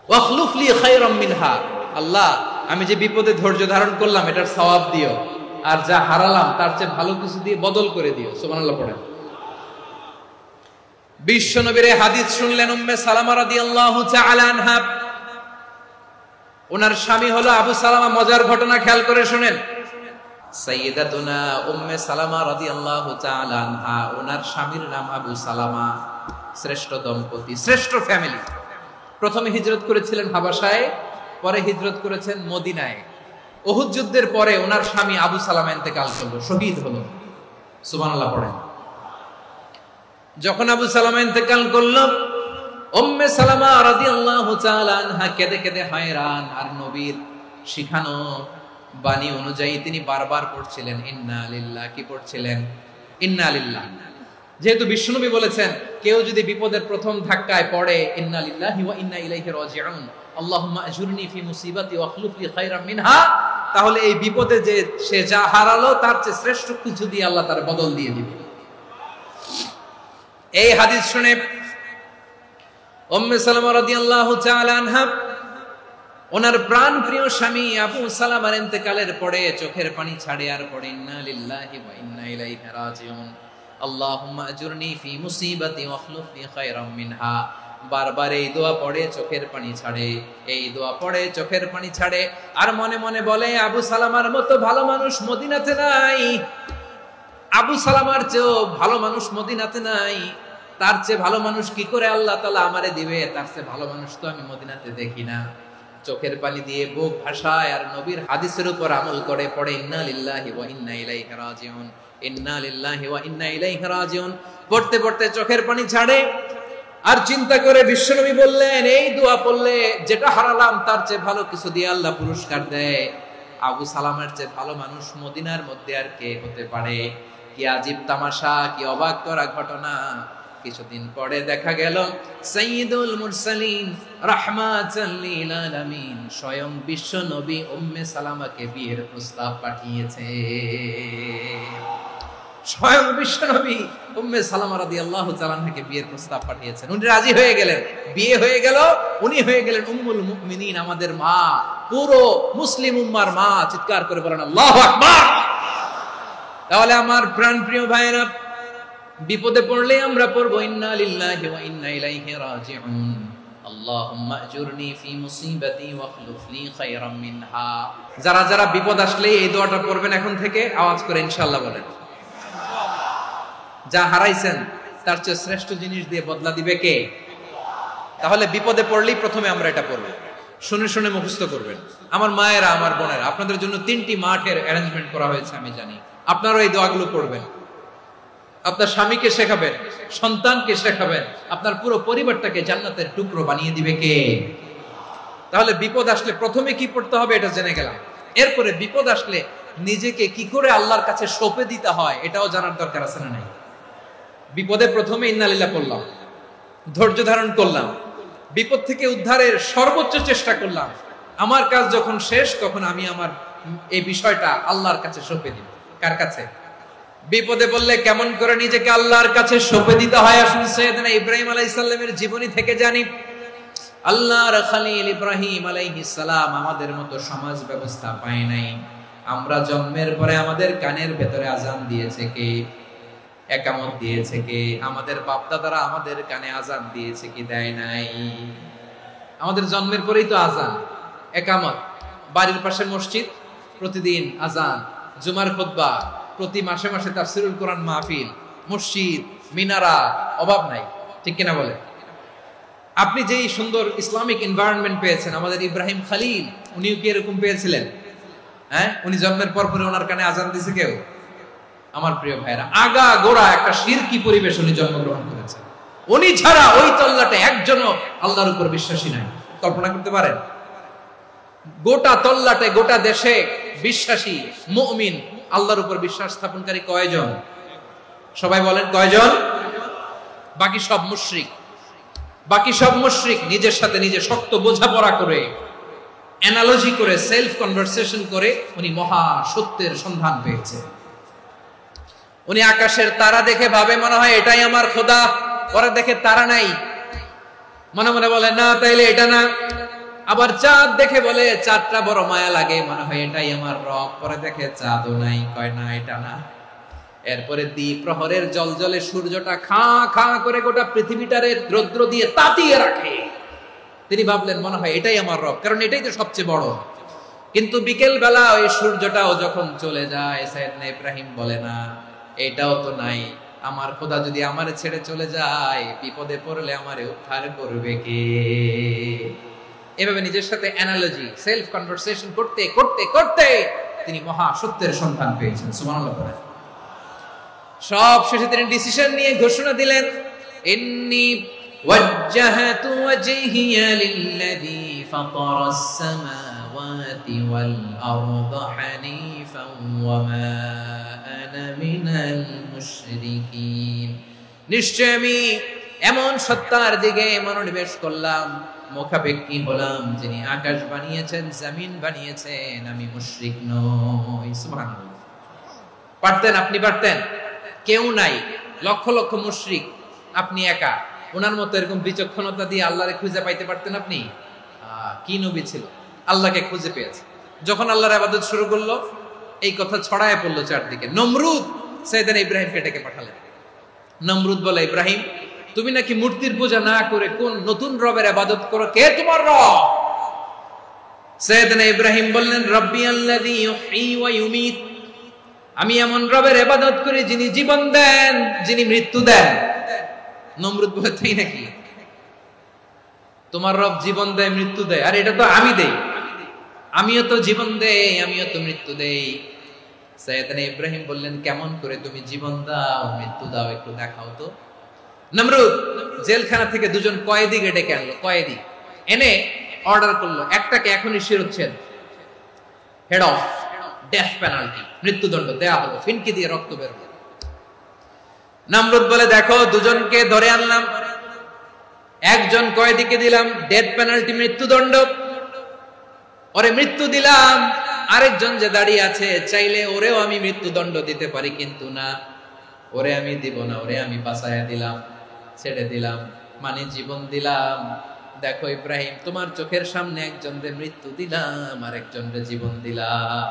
ওয়াখলুফ লি খায়রাম মিনহা। আল্লাহ, আমি যে বিপদে ধৈর্য ধারণ করলাম এটার সওয়াব দিও, আর যা হারালাম তার চেয়ে ভালো কিছু দিয়ে বদল করে দিও। সুবহানাল্লাহ পড়েন। বিশ্ব নবীর হাদিস শুনলেন উম্মে সালামা রাদিয়াল্লাহু তাআলা আনহা। ওনার স্বামী হলো আবু সালামা। মজার ঘটনা খেয়াল করে শুনেন। সাইয়্যিদাতুনা উম্মে সালামা রাদিয়াল্লাহু তাআলা আনহা, ওনার স্বামীর নাম আবু সালামা। শ্রেষ্ঠ দম্পতি, শ্রেষ্ঠ ফ্যামিলি। প্রথমে হিজরত করেছিলেন হাবাসায়, পরে হিজরত করেছেন মদিনায়। উহুদ যুদ্ধের পরে ওনার স্বামী আবু সালামা ইন্তেকাল করলো, শহীদ হলো। সুবহানাল্লাহ পড়েন। যখন আবু সালামা ইন্তেকাল করলো, উম্মে সালামা রাদিয়াল্লাহু তাআলা আনহা কেঁদে কেঁদে হায়রান। আর নবীর শিখানো বাণী অনুযায়ী তিনি বারবার পড়ছিলেন ইন্না লিল্লাহ। কি পড়ছিলেন? ইন্না লিল্লাহ। যেহেতু বিশ্বনবী বলেছেন কেউ যদি বিপদের প্রথম ধাক্কায় পড়ে ইন্না লিল্লাহি ওয়া ইন্না ইলাইহি রাজিউন, আল্লাহুম্মা আজুরনি ফি মুসিবাতি ওয়া আখলুফ লি খায়রাম মিনহা, তাহলে এই বিপদে যে সে যা হারালো তার চেয়ে শ্রেষ্ঠ কিছু দিয়ে আল্লাহ তার বদল দিয়ে দিবে। এই হাদিস শুনে উম্মে সালামা রাদিয়াল্লাহু তাআলা আনহা ওনার প্রাণ প্রিয় স্বামী আবু সালামার ইন্তেকালের পরে চোখের পানি ছাড়ে আর পড়ে ইন্না লিল্লাহি ওয়া ইন্না ইলাইহি রাজিউন, আল্লাহুম্মা আজুরনি ফি মুসিবাতি ওয়া আখলুফ লি খায়রাম মিনহা। বারবার এই দোয়া পড়ে চোখের পানি ছাড়ে, এই দোয়া পড়ে চোখের পানি ছাড়ে, আর মনে মনে বলে আবু সালামার মতো ভালো মানুষ মদিনাতে নাই, আবু সালামার চেয়েও ভালো মানুষ মদিনাতে নাই, তার চেয়ে ভালো মানুষ কি করে আল্লাহ তাআলা আমারে দিবে, তার চেয়ে ভালো মানুষ তো আমি মদিনাতে দেখি না। চোখের পানি দিয়ে বুক ভাসায় আর নবীর হাদিসের উপর আমল করে পড়ে ইন্না লিল্লাহি ওয়া ইন্না ইলাইহি রাজিউন, ইন্না লিল্লাহি ওয়া ইন্না ইলাইহি রাজিউন। পড়তে পড়তে চোখের পানি ছাড়ে আর চিন্তা করে বিশ্বনবী বললেন এই দোয়া পড়লে যেটা হারালাম তার চেয়ে ভালো কিছু দিয়ে আল্লাহ পুরস্কার দেয়। আবু সালামের চেয়ে ভালো মানুষ মদিনার মধ্যে আর কে হতে পারে? কি আজীব তামাশা, কি অবাক করা ঘটনা। কিছুদিন পরে দেখা গেল সাইয়্যিদুল মুরসালিন রাহমাতাল লিল আলামিন স্বয়ং বিশ্ব নবী উম্মে সালামাকে বিয়ের প্রস্তাব পাঠিয়েছে। স্বয়ং বিশ্ব নবী উম্মে সালামা রাদিয়াল্লাহু তাআলা আনহাকে বিয়ের প্রস্তাব পাঠিয়েছেন। উনি রাজি হয়ে গেলেন, বিয়ে হয়ে গেল, উনি হয়ে গেলেন উম্মুল মুমিনিন, আমাদের মা, পুরো মুসলিম উম্মার মা। চিৎকার করে বলেন আল্লাহু আকবার। তাহলে আমার প্রাণ প্রিয় ভাইরা, বিপদে পড়লে আমরা পড়বো ইন্না লিল্লাহি ওয়া ইন্না ইলাইহি রাজিউন, আল্লাহুম্মা আজুরনি ফি মুসিবাতি ওয়া আখলুফ লি খায়রাম মিনহা। যারা যারা বিপদ আসলে এই দোয়াটা পড়বেন এখন থেকে আওয়াজ করে ইনশাআল্লাহ বলেন। যা হারাইছেন তার চেয়ে শ্রেষ্ঠ জিনিস দিয়ে বদলা দিবে কে? তাহলে বিপদে পড়লেই প্রথমে আমরা এটা পড়ব, শুনে শুনে মুখস্থ করবেন। আমার মায়েরা, আমার বোনেরা, আপনাদের জন্য 3টি মাঠের অ্যারেঞ্জমেন্ট করা হয়েছে, আমি জানি। আপনারাও এই দোয়াগুলো পড়বেন, আপনার স্বামীকে শেখাবেন, সন্তানকে শেখাবেন, আপনার পুরো পরিবারটাকে জান্নাতের টুকরো বানিয়ে দিবে কে? তাহলে বিপদ আসলে প্রথমে কি পড়তে হবে এটা জেনে গেলাম। এরপরে বিপদ আসলে নিজেকে কি করে আল্লাহর কাছে সঁপে দিতে হয় এটাও জানার দরকার আছে না নাই? বিপদে প্রথমে ইন্না লিল্লাহ পড়লাম, ধৈর্য ধারণ করলাম, বিপদ থেকে উদ্ধারের সর্বোচ্চ চেষ্টা করলাম। আমার কাজ যখন শেষ তখন আমি আমার এই বিষয়টা আল্লাহর কাছে সঁপে দিব। কার কাছে? বিপদে বললে কেমন করে নিজেকে আল্লাহর কাছে সঁপে দিতে হয় আসুন সাইয়েদনা ইব্রাহিম আলাইহিস সালামের জীবনী থেকে জানি। আল্লাহর খলিল ইব্রাহিম আলাইহিস সালাম আমাদের মতো সমাজ ব্যবস্থা পায় নাই। আমরা জন্মের পরে আমাদের কানের ভেতরে আজান দিয়েছে কে? একামত দিয়েছে কে? আমাদের বাপদাদারা আমাদের কানে আজান দিয়েছে কি? দেয় নাই। আমাদের জন্মের পরেই তো আজান, একামত, বাড়ির পাশে মসজিদ, প্রতিদিন আজান, জুমার খুতবা, প্রতি মাসে মাসে তাফসীরুল কোরআন মাহফিল, মসজিদ, মিনারা, অভাব নাই। ঠিক কিনা বলে? আপনি যেই সুন্দর ইসলামিক এনভায়রনমেন্ট পেয়েছেন, আমাদের ইব্রাহিম খলিল উনিও কি এরকম পেয়েছিলেন? হ্যাঁ, উনি জন্মের পর পরে ওনার কানে আজান দিয়েছে কেউ? আমার প্রিয় ভাইরা, আগা গোড়া একটা শিরকি পরিবেশ উনি জন্মগ্রহণ করেছেন। উনি ছাড়া ওই তল্লাটে একজনও আল্লাহর উপর বিশ্বাসী নাই। কল্পনা করতে পারেন? গোটা তল্লাটে, গোটা দেশে বিশ্বাসী মুমিন, আল্লাহর উপর বিশ্বাস স্থাপনকারী কয়জন? সবাই বলেন কয়জন? বাকি সব মুশরিক। বাকি সব মুশরিক নিজের সাথে নিজে শক্ত বোঝাপড়া করে, অ্যানালজি করে, সেলফ কনভারসেশন করে উনি মহা সত্যের সন্ধান পেয়েছে। উনি আকাশের তারা দেখে ভাবে মনে হয় এটাই আমার খোদা, পরে দেখে তারা নাই, মনে মনে বলে না তাইলে এটা না। আবার চাঁদ দেখে বলে চাঁদটা বড় মায়া লাগে, মনে হয় এটাই আমার রব, পরে দেখে চাঁদও নাই, কয় না এটা না। এরপরে দ্বীপ প্রহরের জলজলে সূর্যটা খাঁ খাঁ করে গোটা পৃথিবীটারে রৌদ্র দিয়ে তাতিয়ে রাখে। তিনি ভাবলেন মনে হয় এটাই আমার রব, কারণ এটাই তো সবচেয়ে বড়। কিন্তু বিকেল বেলা ওই সূর্যটাও যখন চলে যায়, সাইয়েদনা ইব্রাহিম বলে না এটাও তো নাই, আমার খোদা যদি আমারে ছেড়ে চলে যায়, বিপদে পড়লে আমারে উদ্ধার করবে কে? এভাবে নিজের সাথে অ্যানালজি, সেলফ কনভারসেশন করতে করতে করতে তিনি মহা সত্যের সন্ধান পেয়েছেন। সুবহানাল্লাহ পড়েন। সব শেষে তিনি ডিসিশন নিয়ে ঘোষণা দিলেন, ইন্নী ওয়াজ্জাহাতু ওয়াজহিয়া লিল্লাযী ফাতারাস সামাওয়াতি ওয়াল আরদা হানিফান ওয়া মা আনা মিনাল মুশরিকিন। নিশ্চয় আমি এমন সত্তার দিকে মনোনিবেশ করলাম, মুখাপেক্ষী হলাম, যিনি আকাশ বানিয়েছেন, জমিন বানিয়েছেন, আমি মুশরিক নই। সুবহানাল্লাহ। পারতেন, আপনি পারতেন? কেউ নাই, লক্ষ লক্ষ মুশরিক, আপনি একা। ওনার মতো এরকম বিচক্ষণতা দিয়ে আল্লাহরে খুঁজে পাইতে পারতেন আপনি? কি নবী ছিল, আল্লাহকে খুঁজে পেয়েছে। যখন আল্লাহর ইবাদত শুরু করলো, এই কথা ছড়ায় পড়লো চারদিকে। নমরুদ সাইয়েদনা ইব্রাহিমকে ডেকে পাঠালেন। নমরুদ বলে, ইব্রাহিম, তুমি নাকি মূর্তির পূজা না করে কোন নতুন রবের ইবাদত করো, কে তোমার রব? সাইয়েদনা ইব্রাহিম বললেন, রব্বি আল্লাযী ইউহয়ী ওয়া ইউমীত, আমি এমন রবের ইবাদত করি যিনি জীবন দেন, যিনি মৃত্যু দেন। নমরুদ বলে, তাই নাকি? তোমার রব জীবন দেয়, মৃত্যু দেয়, আর এটা তো আমি দেই। আমিও তো জীবন দেই, আমিও তো মৃত্যু দেই। সাইয়েদনা ইব্রাহিম বললেন, কেমন করে তুমি জীবন দাও, মৃত্যু দাও, একটু দেখাও তো। নমরুদ জেলখানা থেকে দুজন কয়েদিকে ডেকে আনলো। কয়েদি এনে অর্ডার করলো, একটাকে এখনই শিরোচ্ছেদ, হেড অফ, ডেথ পেনাল্টি, মৃত্যুদণ্ড দেয়া হলো, ফিনকি দিয়ে রক্ত বের হলো। নমরুদ বলে, দেখো, দুজনকে ধরে আনলাম, একজন কয়েদিকে দিলাম ডেথ পেনাল্টি, মৃত্যুদণ্ড, ওরে মৃত্যু দিলাম। আরেকজন যে দাঁড়িয়ে আছে, চাইলে ওরেও আমি মৃত্যুদণ্ড দিতে পারি, কিন্তু না, ওরে আমি দিব না, ওরে আমি বাঁচাইয়া দিলাম, ছেড়ে দিলাম, মানে জীবন দিলাম। দেখো ইব্রাহিম, তোমার চোখের সামনে একজনরে মৃত্যু দিলাম, আর একজনরে জীবন দিলাম।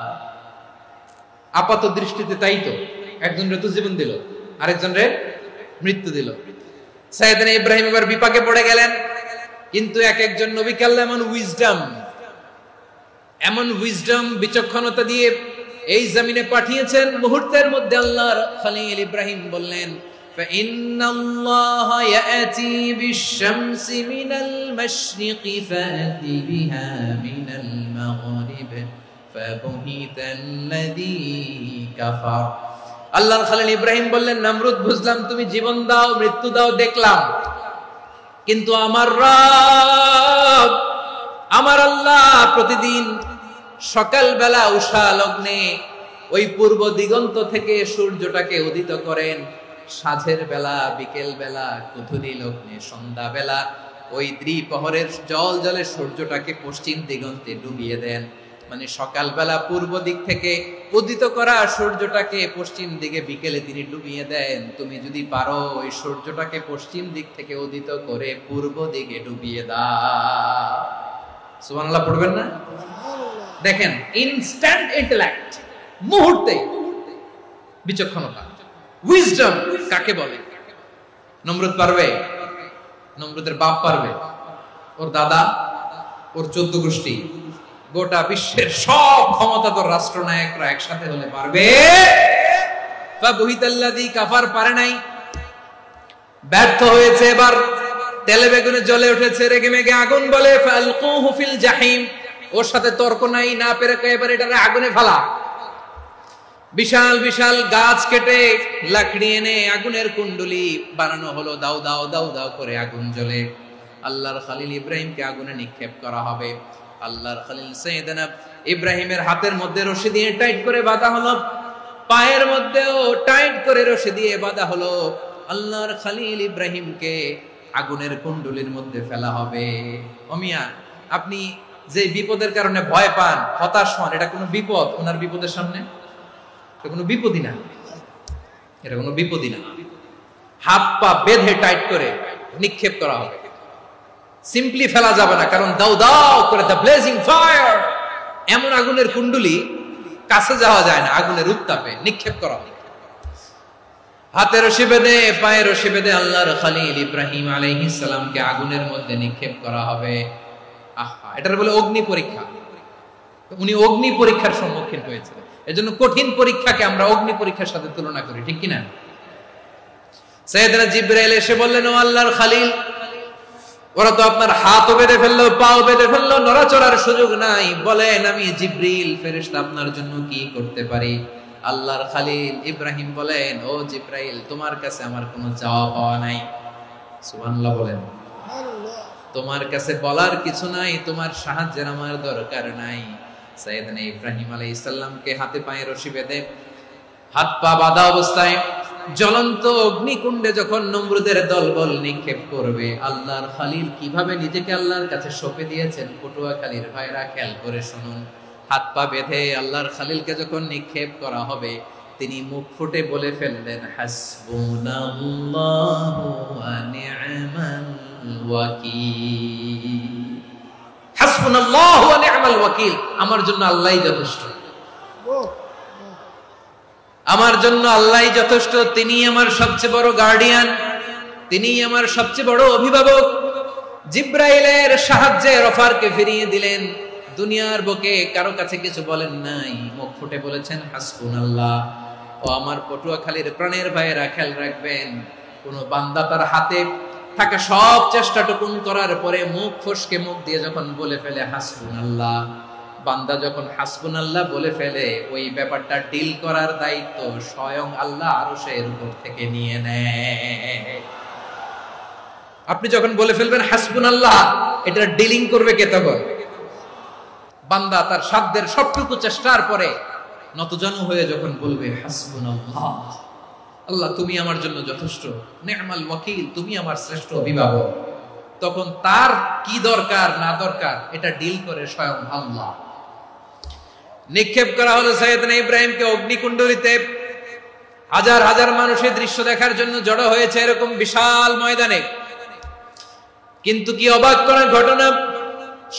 আপাত দৃষ্টিতে তাই তো, একজনরে তো জীবন দিল, আরেকজনরে মৃত্যু দিল। সাইয়েদনা ইব্রাহিম এবার বিপাকে পড়ে গেলেন। কিন্তু এক একজন নবীকে আল্লাহ এমন উইজডম, বিচক্ষণতা দিয়ে এই জমিনে পাঠিয়েছেন। মুহূর্তের মধ্যে আল্লাহর খলিল ইব্রাহিম বললেন, ফাইন্নাল্লাহা ইয়াতি বিশ-শামসি মিনাল মাশরিকি ফাতি বিহা মিনাল মাগরিব ফাবুহিতাল্লাযী কাফার। আল্লাহর খলিল ইব্রাহিম বললেন, নমরুদ, বুঝলাম তুমি জীবন দাও, মৃত্যু দাও, দেখলাম, কিন্তু আমার রব, আমার আল্লাহ প্রতিদিন সকালবেলা উষা লগ্নে ওই পূর্ব দিগন্ত থেকে সূর্যটাকে উদিত করেন, সাঁঝের বেলা, বিকেল বেলা, কুথুরি লগ্নে, সন্ধ্যা বেলা ওই দ্বিপ্রহরের জল জলে সূর্যটাকে পশ্চিম দিগন্তে ডুবিয়ে দেন। মানে সকালবেলা পূর্ব দিক থেকে উদিত করা সূর্যটাকে পশ্চিম দিকে বিকেলে তিনি ডুবিয়ে দেন। তুমি যদি পারো ওই সূর্যটাকে পশ্চিম দিক থেকে উদিত করে পূর্ব দিকে ডুবিয়ে দাও। সুবহানাল্লাহ পড়বেন না? দেখেন, ইনস্ট্যান্ট ইন্টেলেক্ট, মুহূর্তে বিচক্ষণতা, উইজডম কাকে বলে? নমরুদ পারবে? নমরুদের বাপ পারবে? ওর দাদা, ওর 14 গোষ্ঠী, গোটা বিশ্বের সব ক্ষমতাধর রাষ্ট্রনায়করা একসাথে হলে পারবে? ফাবুহিতাল্লাযী কাফার পারে নাই, ব্যর্থ হয়েছে। এবার তেলে বেগুনে জ্বলে উঠেছে, রেগে মেগে আগুন বলে, ফালকুহু ফিল জাহিম। ওর সাথে তর্ক নাই, না পেরে এবার এটারে আগুনে ফেলা। বিশাল বিশাল গাছ কেটে লাকড়ি এনে আগুনের কুণ্ডলি বানানো হলো, দাও দাও দাও দাও করে আগুন জ্বলে। আল্লাহর খলিল ইব্রাহিমকে আগুনে নিক্ষেপ করা হবে। আল্লাহর খলিল সাইয়েদনা ইব্রাহিমের হাতের মধ্যে রশি দিয়ে টাইট করে বাঁধা হলো, পায়ের মধ্যেও টাইট করে রশি দিয়ে বাঁধা হলো। আল্লাহর খলিল ইব্রাহিমকে আগুনের কুণ্ডলির মধ্যে ফেলা হবে। ও মিয়া, আপনি যে বিপদের কারণে ভয় পান, হতাশ হন, এটা কোনো বিপদ? ওনার বিপদের সামনে এটা কোনো বিপদই না, এটা কোনো বিপদই না। হাত পা বেঁধে টাইট করে নিক্ষেপ করা হবে, সিম্পলি ফেলা যাবে না, কারণ দাও দাও করে দ্য ব্লেজিং ফায়ার, এমন আগুনের কুণ্ডলি, কাছে যাওয়া যায় না, আগুনের উত্তাপে নিক্ষেপ করা হবে। হাতে রশি বেঁধে, পায়ে রশি বেঁধে আল্লাহর খলিল ইব্রাহিম আলাইহিস সালামকে আগুনের মধ্যে নিক্ষেপ করা হবে। আহা, এটার বলে অগ্নি পরীক্ষা। উনি অগ্নি পরীক্ষার সম্মুখীন হয়েছিলেন। এজন্য কঠিন পরীক্ষাকে আমরা অগ্নি পরীক্ষার সাথে তুলনা করি, ঠিক কিনা? সাইয়েদনা জিবরাইল এসে বললেন, ও আল্লাহর খলিল, ওরা তো আপনার হাতও বেঁধে ফেললো, পাও বেঁধে ফেললো, নড়াচড়ার সুযোগ নাই, বলেন আমি জিবরিল ফেরেশতা আপনার জন্য কি করতে পারি? আল্লাহর খলিল ইব্রাহিম বলেন, ও জিবরাইল, তোমার কাছে আমার কোনো চাওয়া পাওয়া নাই। সুবহানাল্লাহ বলেন। তোমার কাছে বলার কিছু নাই, তোমার সাহায্যের আমার দরকার নাই। সাইয়েদনা ইব্রাহিম আলাইহিস সালামকে হাতে পায়ে রশি বেঁধে হাত পা বাঁধা অবস্থায় জ্বলন্ত অগ্নিকুণ্ডে যখন নমরুদের দলবল নিক্ষেপ করবে, আল্লাহর খলিল কিভাবে নিজেকে আল্লাহর কাছে সঁপে দিয়েছেন, পটুয়াখালীর ভাইরা খেয়াল করে শুনুন। হাত পা বেঁধে আল্লাহর খলিলকে যখন নিক্ষেপ করা হবে, তিনি মুখ ফুটে বলে ফেললেন, হাসবুনাল্লাহু ওয়া নি'মাল ওয়াকিল। হাসবুনাল্লাহু ওয়া নি'মাল ওয়াকিল, আমার জন্য আল্লাহই যথেষ্ট, আমার জন্য আল্লাহই যথেষ্ট। তিনি আমার সবচেয়ে বড় গার্ডিয়ান, তিনি আমার সবচেয়ে বড় অভিভাবক। জিব্রাইলের সাহায্যে অফারকে ফিরিয়ে দিলেন। দুনিয়ার বুকে কারো কাছে কিছু বলেন নাই, মুখ ফুটে বলেছেন হাসবুনাল্লাহ। ও আমার পটুয়াখালীর প্রাণের ভাইয়েরা, খেয়াল রাখবেন, কোন বান্দা তার হাতে থাকা সব চেষ্টাটুকুন করার পরে মুখ ফসকে মুখ দিয়ে যখন বলে ফেলে হাসবুনাল্লাহ, বান্দা যখন হাসবুনাল্লাহ বলে ফেলে, ওই ব্যাপারটা ডিল করার দায়িত্ব স্বয়ং আল্লাহ আরশের উপর থেকে নিয়ে নেয়। আপনি যখন বলে ফেলবেন হাসবুনাল্লাহ, এটা ডিলিং করবে কে তখন? বান্দা তার সাধ্যের সবটুকু চেষ্টার পরে নতজানু হয়ে যখন বলবে হাসবুনাল্লাহ, আল্লাহ তুমি আমার জন্য যথেষ্ট, নি'মাল ওয়াকিল, তুমি আমার শ্রেষ্ঠ অভিভাবক, তখন তার কি দরকার না দরকার এটা ডিল করে স্বয়ং আল্লাহ। নিক্ষেপ করা হলো সাইয়েদনা ইব্রাহিমকে অগ্নিকুণ্ডলিতে। হাজার হাজার মানুষের দৃশ্য দেখার জন্য জড়ো হয়েছে এরকম বিশাল ময়দানে। কিন্তু কি অবাক করার ঘটনা,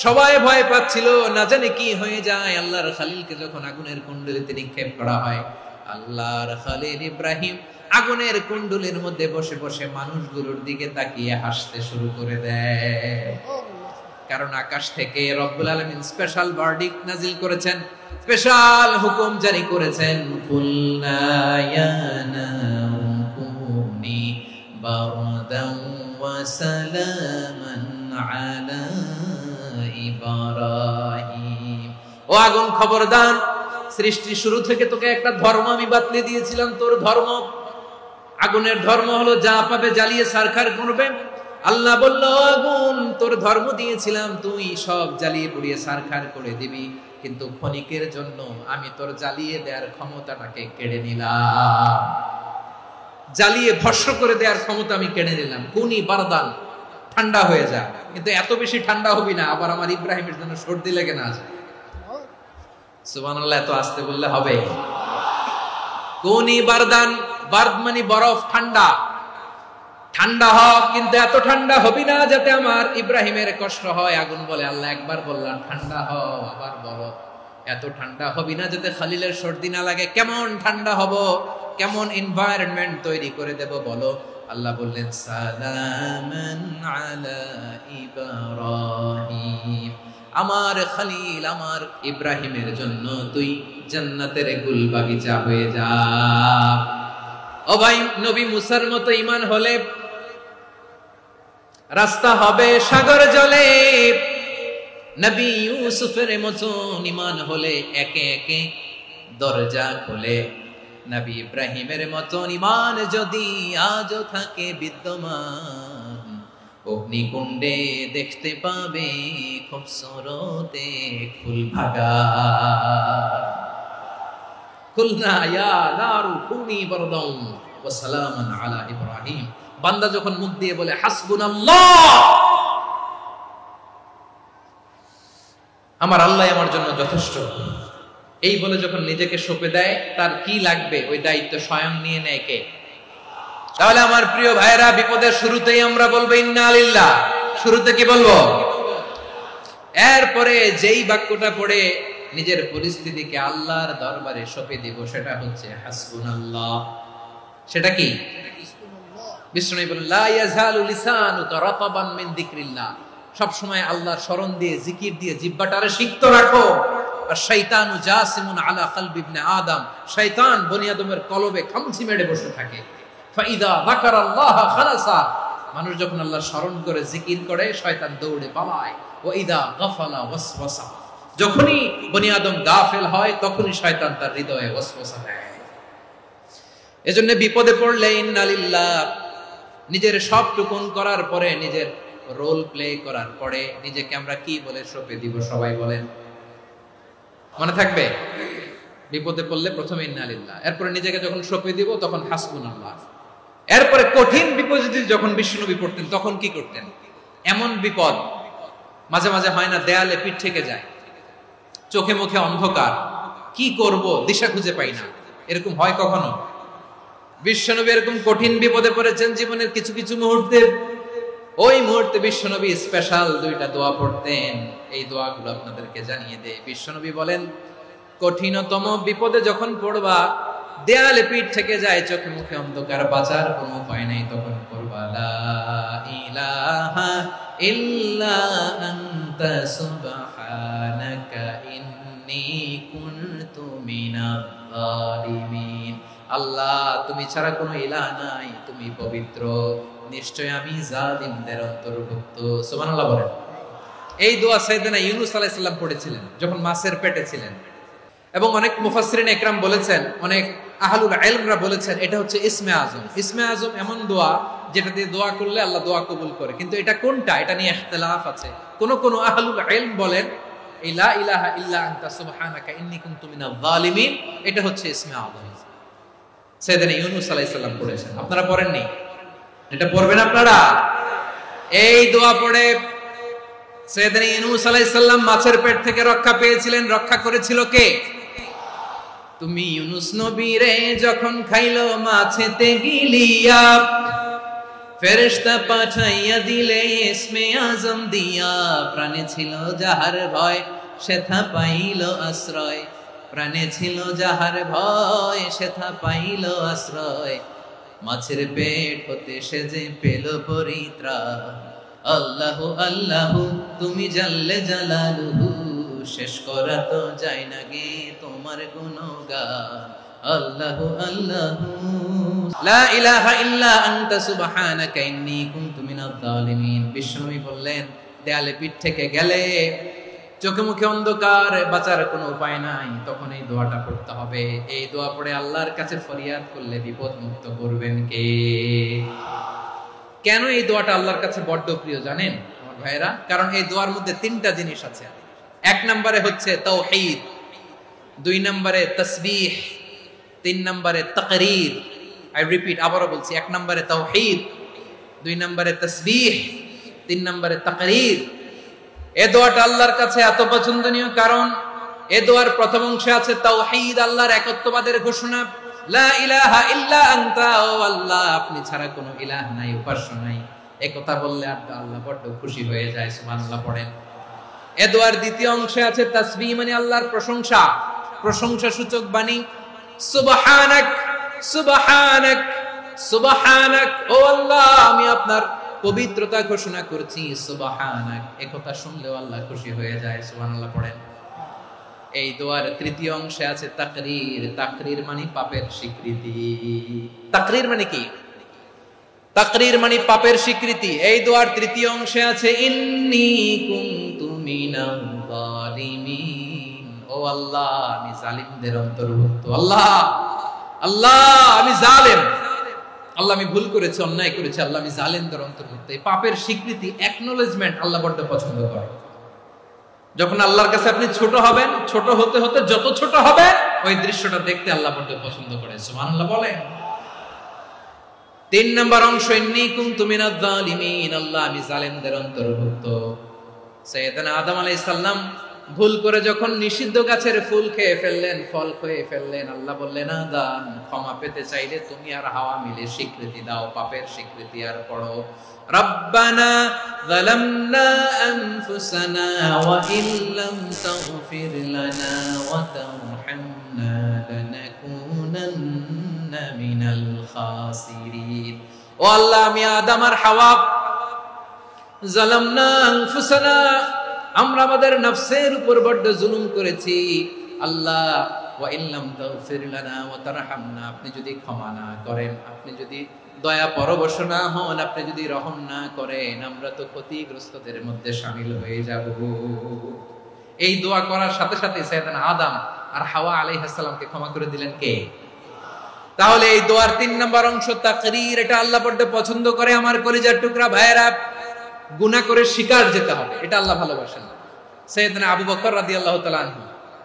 সবাই ভয় পাচ্ছিল, না জানে কি হয়ে যায়। আল্লাহর খলিলকে যখন আগুনের কুণ্ডলিতে নিক্ষেপ করা হয়, আল্লাহর খলিল ইব্রাহিম আগুনের কুণ্ডলীর মধ্যে বসে বসে মানুষগুলোর দিকে তাকিয়ে হাসতে শুরু করে দেয়। কারণ আকাশ থেকে রব্বুল আলামিন স্পেশাল ভার্ডিক্ট নাজিল করেছেন, স্পেশাল হুকুম জারি করেছেন, কুলনা ইয়া নারু কুনি বারদান ওয়া সালামান আলা ইব্রাহিম। ও আগুন, খবরদার, সৃষ্টির শুরু থেকে তোকে একটা ধর্ম আমি বাতলে দিয়েছিলাম, তোর ধর্ম, আগুনের ধর্ম হলো যা পাবে জ্বালিয়ে ছারখার করবে। আল্লাহ বলল, আগুন, তোর ধর্ম দিয়েছিলাম, তুই সব জ্বালিয়ে পুড়িয়ে ছারখার করে দিবি, কিন্তু ক্ষণিকের জন্য আমি তোর জ্বালিয়ে দেওয়ার ক্ষমতাটাকে কেড়ে নিলাম, জ্বালিয়ে ভস্ম করে দেওয়ার ক্ষমতা আমি কেড়ে নিলাম। কুনি বারদান, ঠান্ডা হয়ে যা, কিন্তু এত বেশি ঠান্ডা হবি না আবার আমার ইব্রাহিমের জন্য সর্দি লেগে না যায়। সুবহানাল্লাহ, এত আস্তে বললে হবে? কুনি বারদান, বারদ মানে বরফ, ঠান্ডা, ঠান্ডা হ, কিন্তু এত ঠান্ডা হবি না যাতে আমার ইব্রাহিমের কষ্ট হয়। আগুন বলে, আল্লাহ একবার বললাম ঠান্ডা হ, আবার বরফ, এত ঠান্ডা হবি না যাতে খলিলের সর্দি না লাগে। কেমন ঠান্ডা হব, কেমন এনভায়রনমেন্ট তৈরি করে দেব বলো? আল্লাহ বললেন, সালামান আলা ইব্রাহিম, আমার খলিল, আমার ইব্রাহিমের জন্য তুই জান্নাতের গুল বাগিচা হয়ে যা। ও ভাই, নবী মুসার মতো ঈমান হলে রাস্তা হবে সাগর জলে, নবী ইউসুফের মতো ঈমান হলে একে একে দরজা খোলে। নবী ইব্রাহিমের মতো ঈমান যদি আজও থাকে বিদ্যমান, অগ্নিকুণ্ডে দেখতে পাবে খুবসুরত এক ফুল ভাগা। কুলনা ইয়া নারু কুনি বারদান ওয়া সালামান আলা ইব্রাহিম। বান্দা যখন মুখ দিয়ে বলে হাসবুনাল্লাহ, আমার আল্লাহ আমার জন্য যথেষ্ট, এই বলে যখন নিজেকে সঁপে দেয়, তার কি লাগবে ওই দায়িত্ব স্বয়ং নিয়ে নেয় কে? তাহলে আমার প্রিয় ভাইরা, বিপদের শুরুতেই আমরা বলবো ইন্না লিল্লাহ। শুরুতে কি বলবো? এরপরে যেই বাক্যটা পড়ে নিজের পরিস্থিতিকে আল্লাহর দরবারে সঁপে দিব, সেটা হচ্ছে হাসবুনাল্লাহ। সেটা কি? বিষ্ণু বলেন, লা ইয়াজালু লিসানুকা রাতাবান মিন যিকরিল্লাহ, সব সময় আল্লাহর স্মরণ দিয়ে, জিকির দিয়ে জিহ্বাটারে সিক্ত রাখো। আর শয়তানু জাসিমুন আলা কলবি ইবনে আদম, শয়তান বনি আদমের কলবে খামচি মেরে বসে থাকে। ফাইদা যাকারাল্লাহা খালাসা, মানুষ যখন আল্লাহর স্মরণ করে জিকির করে শয়তান দৌড়ে পালায়। ওয়া ইদা গাফালা ওয়াসওয়াসা, যখনই বনি আদম গাফেল হয় তখনই শয়তান তার হৃদয়ে ওয়াসওয়াসা দেয়। এজন্য বিপদে পড়লে ইন্না লিল্লাহ, নিজের সব টুকুন করার পরে, নিজের রোল প্লে করার পরে নিজেকে আমরা কি বলে সঁপে দিব? সবাই বলেন, মনে থাকবে? বিপদে পড়লে প্রথমে ইন্না লিল্লাহ, এরপরে নিজেকে যখন সঁপে দিব তখন হাসবুনাল্লাহ। এরপরে কঠিন বিপদে যখন বিশ্বনবী পড়তেন তখন কি করতেন? এমন বিপদ মাঝে মাঝে হয় না, দেয়ালে পিঠ থেকে যায়, চোখে মুখে অন্ধকার, কি করব দিশা খুঁজে পাই না, এরকম হয় কখনো? বিশ্বনবী এরকম কঠিন বিপদে পড়েছেন জীবনের কিছু কিছু মুহূর্তে। ওই মুহূর্তে বিশ্বনবী স্পেশাল দুইটা দোয়া পড়তেন। এই দোয়াগুলো আপনাদেরকে জানিয়ে দেয়। বিশ্বনবী বলেন, কঠিনতম বিপদে যখন পড়বা, দেয়ালে পিঠ থেকে যায়, চোখে মুখে অন্ধকার, বাঁচার কোনো উপায় নাই, তখন পড়বা লা ইলাহা ইল্লা আনতা সুবহানাকা ইন্নী কুনতু মিনাজ জালিমিন। আল্লাহ, তুমি ছাড়া কোনো ইলাহ নাই, তুমি পবিত্র, নিশ্চয় আমি জালিমদের অন্তর্ভুক্ত। সুবহানাল্লাহ বলেন। এই দোয়া সাইয়েদনা ইউনূস আলাইহিস সালাম পড়েছিলেন যখন মাছের পেটে ছিলেন। এবং অনেক মুফাসসিরিন একরাম বলেছেন, অনেক আহলুল ইলমরা বলেছেন, এটা হচ্ছে ইসমে আজম। ইসমে আজম এমন দোয়া যেটা দিয়ে দোয়া করলে আল্লাহ দোয়া কবুল করে। কিন্তু এটা কোনটা, এটা নিয়ে ইখতিলাফ আছে। কোন আহলুল ইলম বলেন এই লা ইলাহা ইল্লা আনতা সুবহানাকা ইন্নী কুনতু মিনাজ জালিমিন, এটা হচ্ছে ইসমে আজম। সাইয়েদনা ইউনূস আলাইহিস সালাম পড়েছেন, আপনারা পড়েননি? এটা পড়বেন আপনারা। এই দোয়া পড়ে সাইয়েদনা ইউনূস আলাইহিস সালাম মাছের পেট থেকে রক্ষা পেয়েছিলেন। রক্ষা করেছিল কে? তুমি ইউনূস নবী রে যখন খাইলো মাছেতে গিলিয়া, ফেরেশতা পাঠাইয়া দিলে ইসমে আজম দিয়া। প্রাণে ছিল যাহার ভয়, সেথা পাইল আশ্রয়। প্রাণে ছিল যাহার ভয়, সেথা পাইল আশ্রয়। মাছের পেট হতে সে যে পেল পরিত্রাণ। আল্লাহু আল্লাহু তুমি জাল্লে জালালুহু, শেষ করা তো যায় না গে তোমার গুণগান। আল্লাহু আল্লাহু লা ইলাহা ইল্লা আনতা সুবহানাকা ইন্নী কুনতু মিনাজ জালিমিন। বিশ্বনবী বললেন, দেয়ালে পিঠ থেকে গেলে, চোখে মুখে অন্ধকার, বাঁচার কোনো উপায় নাই, তখন এই দোয়াটা পড়তে হবে। এই দোয়া পড়ে আল্লাহর কাছে ফরিয়াদ করলে বিপদ মুক্ত করবেন কে? কেন এই দোয়াটা আল্লাহর কাছে বড্ড প্রিয় জানেন আমার ভাইয়েরা? কারণ এই দোয়ার মধ্যে তিনটা জিনিস আছে। এক নম্বরে হচ্ছে তাওহীদ, দুই নম্বরে তাসবিহ, তিন নম্বরে তাকরীর। আই রিপিট, আবারও বলছি, এক নম্বরে তাওহীদ, দুই নম্বরে তাসবিহ, তিন নম্বরে তাকরীর। এই দোয়াটা আল্লাহর কাছে এত পছন্দনীয় কারণ এই দোয়ার প্রথম অংশে আছে তাওহীদ, আল্লাহর একত্ববাদের ঘোষণা। লা ইলাহা ইল্লা আনতা, ও আল্লাহ আপনি ছাড়া কোনো ইলাহ নাই, উপাস্য নাই। এই কথা বললে আল্লাহ বড় খুশি হয়ে যায়। সুবহানাল্লাহ পড়েন। এই দোয়ার দ্বিতীয় অংশে আছে তাসবিহ, মানে আল্লাহর প্রশংসা, প্রশংসা সূচক বাণী। সুবহানাক সুবহানাক সুবহানাক, ও আল্লাহ আমি আপনার পবিত্রতা ঘোষণা করছি। সুবহানাক, এই কথা শুনলেও আল্লাহ খুশি হয়ে যায়। সুবহানাল্লাহ পড়েন। এই দোয়ার তৃতীয় অংশে আছে তাকরীর। তাকরীর মানে পাপের স্বীকৃতি। তাকরীর মানে কি? তাকরীর মানে পাপের স্বীকৃতি। এই দোয়ার তৃতীয় অংশে আছে ইন্নী কুনতু মিনাজ জালিমিন, ও আল্লাহ আমি জালিমদের অন্তর্ভুক্ত। আল্লাহ আল্লাহ আমি জালেম, আল্লাহ আমি ভুল করেছি, অন্যায় করেছি, আল্লাহ আমি জালেমদের অন্তর্ভুক্ত। এই পাপের স্বীকৃতি, অ্যাকনোলেজমেন্ট আল্লাহ বড় পছন্দ করে। যখন আল্লাহর কাছে আপনি ছোট হবেন, ছোট হতে হতে যত ছোট হবে, ওই দৃশ্যটা দেখতে আল্লাহ বড় পছন্দ করে। সুবহানাল্লাহ বলেন। তিন নম্বর অংশ ইন্নী কুনতু মিনাজ জালিমিন, আল্লাহ আমি জালেমদের অন্তর্ভুক্ত। সাইয়েদনা আদম আলাইহিস সালাম ভুল করে যখন নিষিদ্ধ গাছের ফুল খেয়ে ফেললেন, ফল খেয়ে ফেললেন, আল্লাহ বললেন আদম ক্ষমা পেতে চাইলে তুমি আর হাওয়া মিলে স্বীকৃতি দাও, পাপের স্বীকৃতি। আর পড়ো রব্বানা যালামনা আনফুসানা ওয়া ইল্লাম তাগফির লানা ওয়া তারহামনা লানাকুনান্না মিনাল খাসিরিন। ও আল্লাহ আমি আদম আর হাওয়া যালামনা আনফুসানা, আমরা আমাদের নফসের উপর বড় জুলুম করেছি। আল্লাহ ওয়া ইল্লাম তাগফির লানা ওয়া তারহামনা, আপনি যদি ক্ষমা না করেন, আপনি যদি দয়া পরবশ না হন, আপনি যদি রহম না করেন, আমরা তো ক্ষতিগ্রস্তদের মধ্যে শামিল হয়ে যাব। এই দোয়া করার সাথে সাথে সাইয়েদনা আদম আর হাওয়া আলাইহিস সালামকে ক্ষমা করে দিলেন কে? তাহলে এই দোয়ার 3 নম্বর অংশ তাকরীর, এটা আল্লাহ বড় পছন্দ করে। আমার কলিজার টুকরা ভাইয়েরা, গুনাহ করে শিকার যেতে হবে, এটা আল্লাহ ভালোবাসেন। সাইয়েদনা আবু বকর রাদিয়াল্লাহু তাআলা আনহু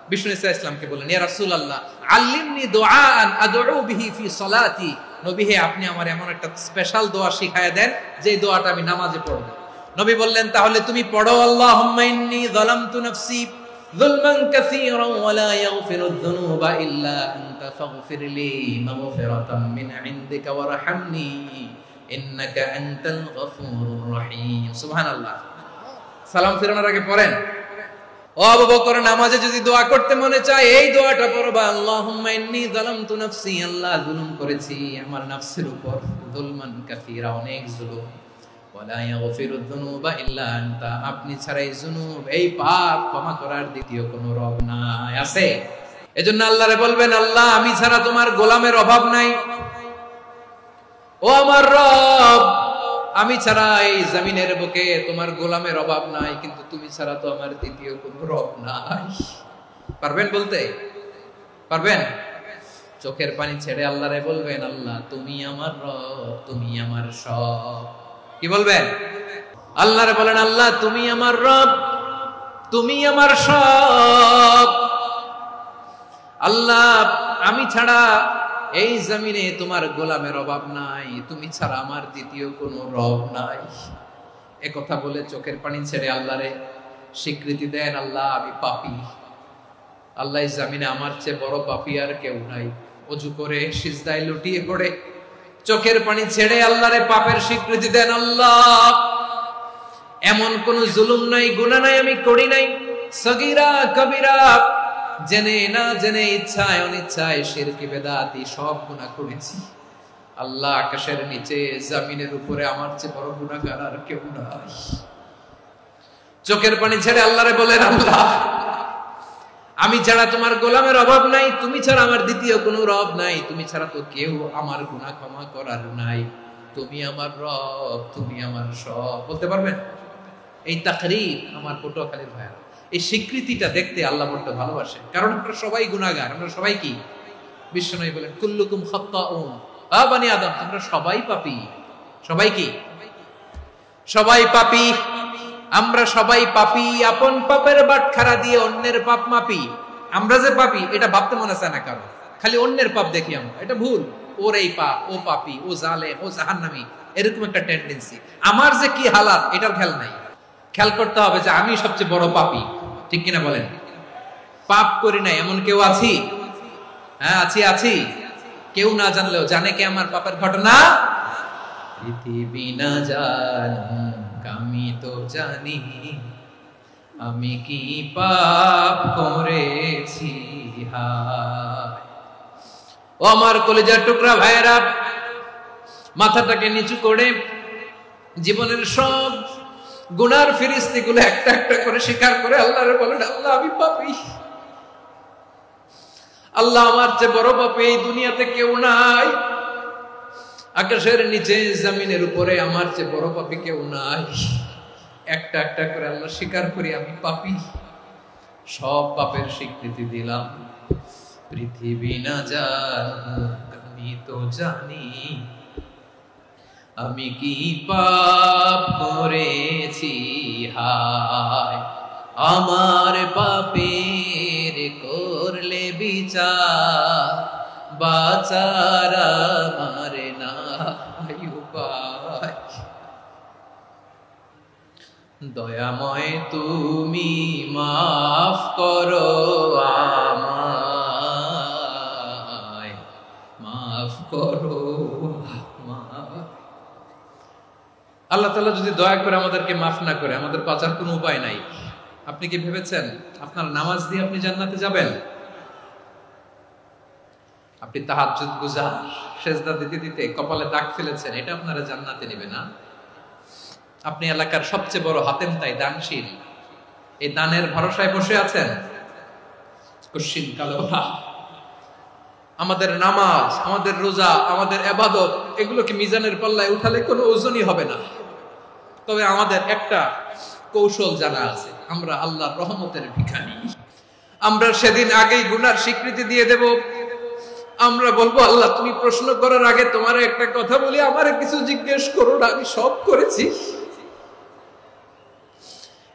বিষ্ণু ইসলামকে বললেন, ইয়া রাসূলুল্লাহ আল্লিমনি দুআআন আদউ বিহি ফি সালাতি। নবী হে, আপনি আমার এমন একটা স্পেশাল দোয়া শিখায়া দেন যে দোয়াটা আমি নামাজে পড়ব। নবী বললেন, তাহলে তুমি পড়ো, আল্লাহুম্মা ইন্নী যালামতু নাফসি যুলমান কাসীরান ওয়া লা ইয়াগফিরুয যুনুবা ইল্লা আনতা ফাগফিরলি মাগফিরাতাম মিন ইনদিকা ওয়ারহামনি ইন্নাকা আনতাল গফুরুর রহিম। সুবহানাল্লাহ। সালাম ফিরানোর আগে পড়েন। ও আবু বকর, নামাজে যদি দোয়া করতে মনে চায় এই দোয়াটা পড়বা, আল্লাহুম্মা ইন্নী যালামতু নাফসি, আল্লাহ জুলুম করেছি আমার নফসের উপর, যুলমান কাসীরা, অনেক জুলুম, ওয়া লা ইয়াগফিরুয যুনুবা ইল্লা আনতা, আপনি ছাড়া এই জুনুব, এই পাপ ক্ষমা করার দ্বিতীয় কোনো রব নাই। আছে? এজন্য আল্লাহরে বলবেন, আল্লাহ আমি ছাড়া তোমার গোলামের অভাব নাই, ও আমার রব আমি ছাড়া এই জমিনের বুকে তোমার গোলামের অভাব নাই, কিন্তু তুমি ছাড়া তো আমার দ্বিতীয় কোনো রব নাই। পারবেন বলতে? পারবেন? চোখের পানি ছেড়ে আল্লাহরে বলবেন, আল্লাহ তুমি আমার রব, তুমি আমার সব। কি বলবেন? আল্লাহরে বলেন, আল্লাহ তুমি আমার রব, তুমি আমার সব। আল্লাহ আমি ছাড়া এই জমিনে তোমার গোলামের অভাব নাই, তুমি ছাড়া আমার দ্বিতীয় কোনো রব নাই। একথা বলে চোখের পানি ছেড়ে আল্লাহরে স্বীকৃতি দেন, আল্লাহ আমি পাপী, আল্লাহ এই জমিনে আমার চেয়ে বড় পাপী আর কেউ নাই। ওযু করে সিজদায় লুটিয়ে পড়ে চোখের পানি ছেড়ে আল্লাহরে পাপের স্বীকৃতি দেন, আল্লাহ এমন কোন জুলুম নাই, গুনাহ নাই আমি করি নাই, সগীরা কবিরা, জেনে না জেনে, ইচ্ছায় অনিচ্ছায়, শিরকি বেদাতি সব গুনাহ করেছি। আল্লাহ আকাশের নিচে জমিনের উপরে আমার চেয়ে বড় গুনাহগার আর কেউ নাই। চোখের পানি ছেড়ে আল্লাহরে বলেন, আল্লাহ আমি ছাড়া তোমার গোলামের অভাব নাই, তুমি ছাড়া আমার দ্বিতীয় কোনো রব নাই, তুমি ছাড়া তো কেউ আমার গুনাহ ক্ষমা করার নাই, তুমি আমার রব, তুমি আমার সব। বলতে পারবেন? এই তাকরীর আমার পটুয়াখালীর ভাইয়া, এই স্বীকৃতিটা দেখতে আল্লাহ বড় ভালোবাসেন, কারণ আমরা সবাই গুনাহগার, আমরা সবাই কি? বিশ্বনবী বলেন, কুল্লুকুম খাত্তাউন, আ বনি আদম তোমরা সবাই পাপী। সবাই কি? সবাই পাপী। আমরা সবাই পাপী, আপন পাপের বাটখারা দিয়ে অন্যের পাপ মাপি। আমরা যে পাপী এটা ভাবতে মনে চায় না কারণ, খালি অন্যের পাপ দেখি আমরা, এটা ভুল। ওর এই পাপ, ও পাপী, ও জালেম, ও জাহান্নামী, এরকম একটা টেন্ডেন্সি। আমার যে কি হালাত এটার খেয়াল নাই। খেয়াল করতে হবে যে আমি সবচেয়ে বড় পাপী, ঠিক কিনা বলেন? পাপ করি নাই এমন কেউ আছি? হ্যাঁ আছি, আছি। কেউ না জানলেও জানে কে আমার পাপের ঘটনা? পৃথিবী না জানুক আমি তো জানি, আমি কি পাপ করেছি হায়। ও আমার কলিজার টুকরা ভাইয়েরা, মাথাটাকে নিচু করে জীবনের সব গুনার ফিরিস্তিগুলো একটা একটা করে স্বীকার করে আল্লাহরে বলেন, আল্লাহ আমি পাপী, আল্লাহ আমার চেয়ে বড় পাপী এই দুনিয়াতে কেউ নাই, আকাশের নিচে জমিনের উপরে আমার চেয়ে বড় পাপী কেউ নাই। একটা একটা করে আল্লাহ স্বীকার করি আমি পাপী, সব পাপের স্বীকৃতি দিলাম। পৃথিবী না জানুক আমি তো জানি, আমি কি পাপ করেছি হায়। আমার পাপের করলে বিচার, বাঁচার আমার নাই উপায়। দয়াময় তুমি মাফ করো আমায়, মাফ করো আমায়। আল্লাহ তাআলা যদি দয়া করে আমাদেরকে মাফ না করে, আমাদের বাঁচার কোনো উপায় নাই। আপনি কি ভেবেছেন আপনার নামাজ দিয়ে আপনি জান্নাতে যাবেন? আপনি তাহাজ্জুদ গুজার, সেজদা দিতে দিতে কপালে দাগ ফেলেছেন, এটা আপনারা জান্নাতে নেবে না। আপনি এলাকার সবচেয়ে বড় হাতেম তাই দানশীল, এই দানের ভরসায় বসে আছেন, কুশ্চিন কালো আমাদের নামাজ, আমাদের রোজা, আমাদের ইবাদত, এগুলোকে মিজানের পাল্লায় উঠালে কোনো ওজনই হবে না। তবে আমাদের একটা কৌশল জানা আছে, আমরা আল্লাহর রহমতের ভিখারি। আমরা সেদিন আগেই গুনার স্বীকৃতি দিয়ে দেব। আমরা বলবো, আল্লাহ তুমি প্রশ্ন করার আগে তোমার একটা কথা বলি, আমারে কিছু জিজ্ঞেস করো না, আমি সব করেছি।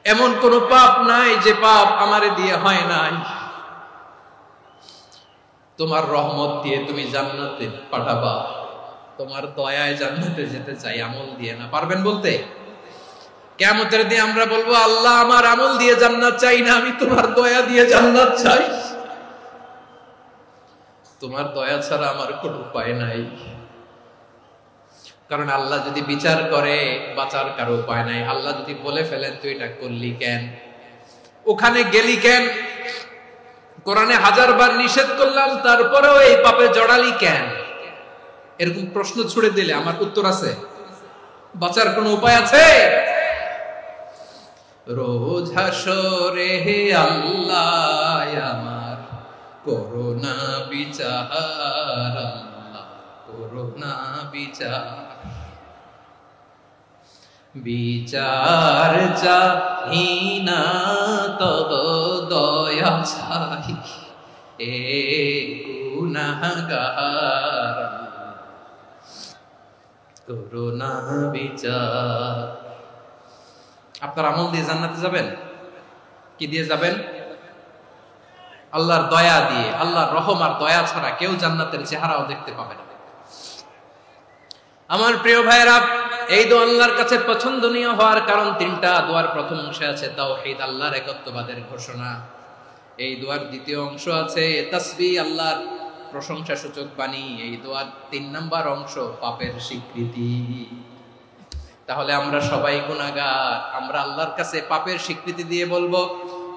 এমন কোন পাপ নাই যে পাপ আমারে দিয়ে হয় নাই। তোমার রহমত দিয়ে তুমি জান্নাতে পাঠাবা, তোমার দয়ায় জান্নাতে যেতে চাই, আমল দিয়ে না। পারবেন বলতে? কিয়ামতের দিন আমরা বলবো, আল্লাহ আমার আমল দিয়ে জান্নাত চাই না, আমি তোমার দয়া দিয়ে জান্নাত চাই। তোমার দয়া ছাড়া আমার কোনো উপায় নাই। কারণ আল্লাহ যদি বিচার করে, বাঁচার কারো উপায় নাই। আল্লাহ যদি বলে ফেলেন তুই এটা করলি কেন, ওখানে গেলি কেন, কোরআনে 1000 বার নিষেধ করলাম তারপরেও এই পাপে জড়ালি কেন, এরকম প্রশ্ন ছুড়ে দিলে আমার উত্তর আছে? বাঁচার কোনো উপায় আছে? রোজ হাসরে হে আল্লাহ আমার করোনা বিচার, আল্লাহ করোনা বিচার, বিচার চাহি না তব দয়া চাই, এ গুনাহগার করোনা বিচার। আপনার আমল দিয়ে জান্নাতে যাবেন? কি দিয়ে যাবেন? আল্লাহর দয়া দিয়ে। আল্লাহর রহম আর দয়া ছাড়া কেউ জান্নাতের চেহারাও দেখতে পাবে না। আমার প্রিয় ভাইরা, এই দোয়া আল্লাহর কাছে পছন্দনীয় হওয়ার কারণ 3টা। দোয়ার প্রথম অংশে আছে তাওহীদ, আল্লাহর একত্ববাদের ঘোষণা। এই দোয়ার দ্বিতীয় অংশ আছে তাসবিহ, আল্লাহর প্রশংসা সূচক বাণী। এই দোয়ার 3 নাম্বার অংশ পাপের স্বীকৃতি। তাহলে আমরা সবাই গুনাহগার। আমরা আল্লাহর কাছে পাপের স্বীকৃতি দিয়ে বলবো,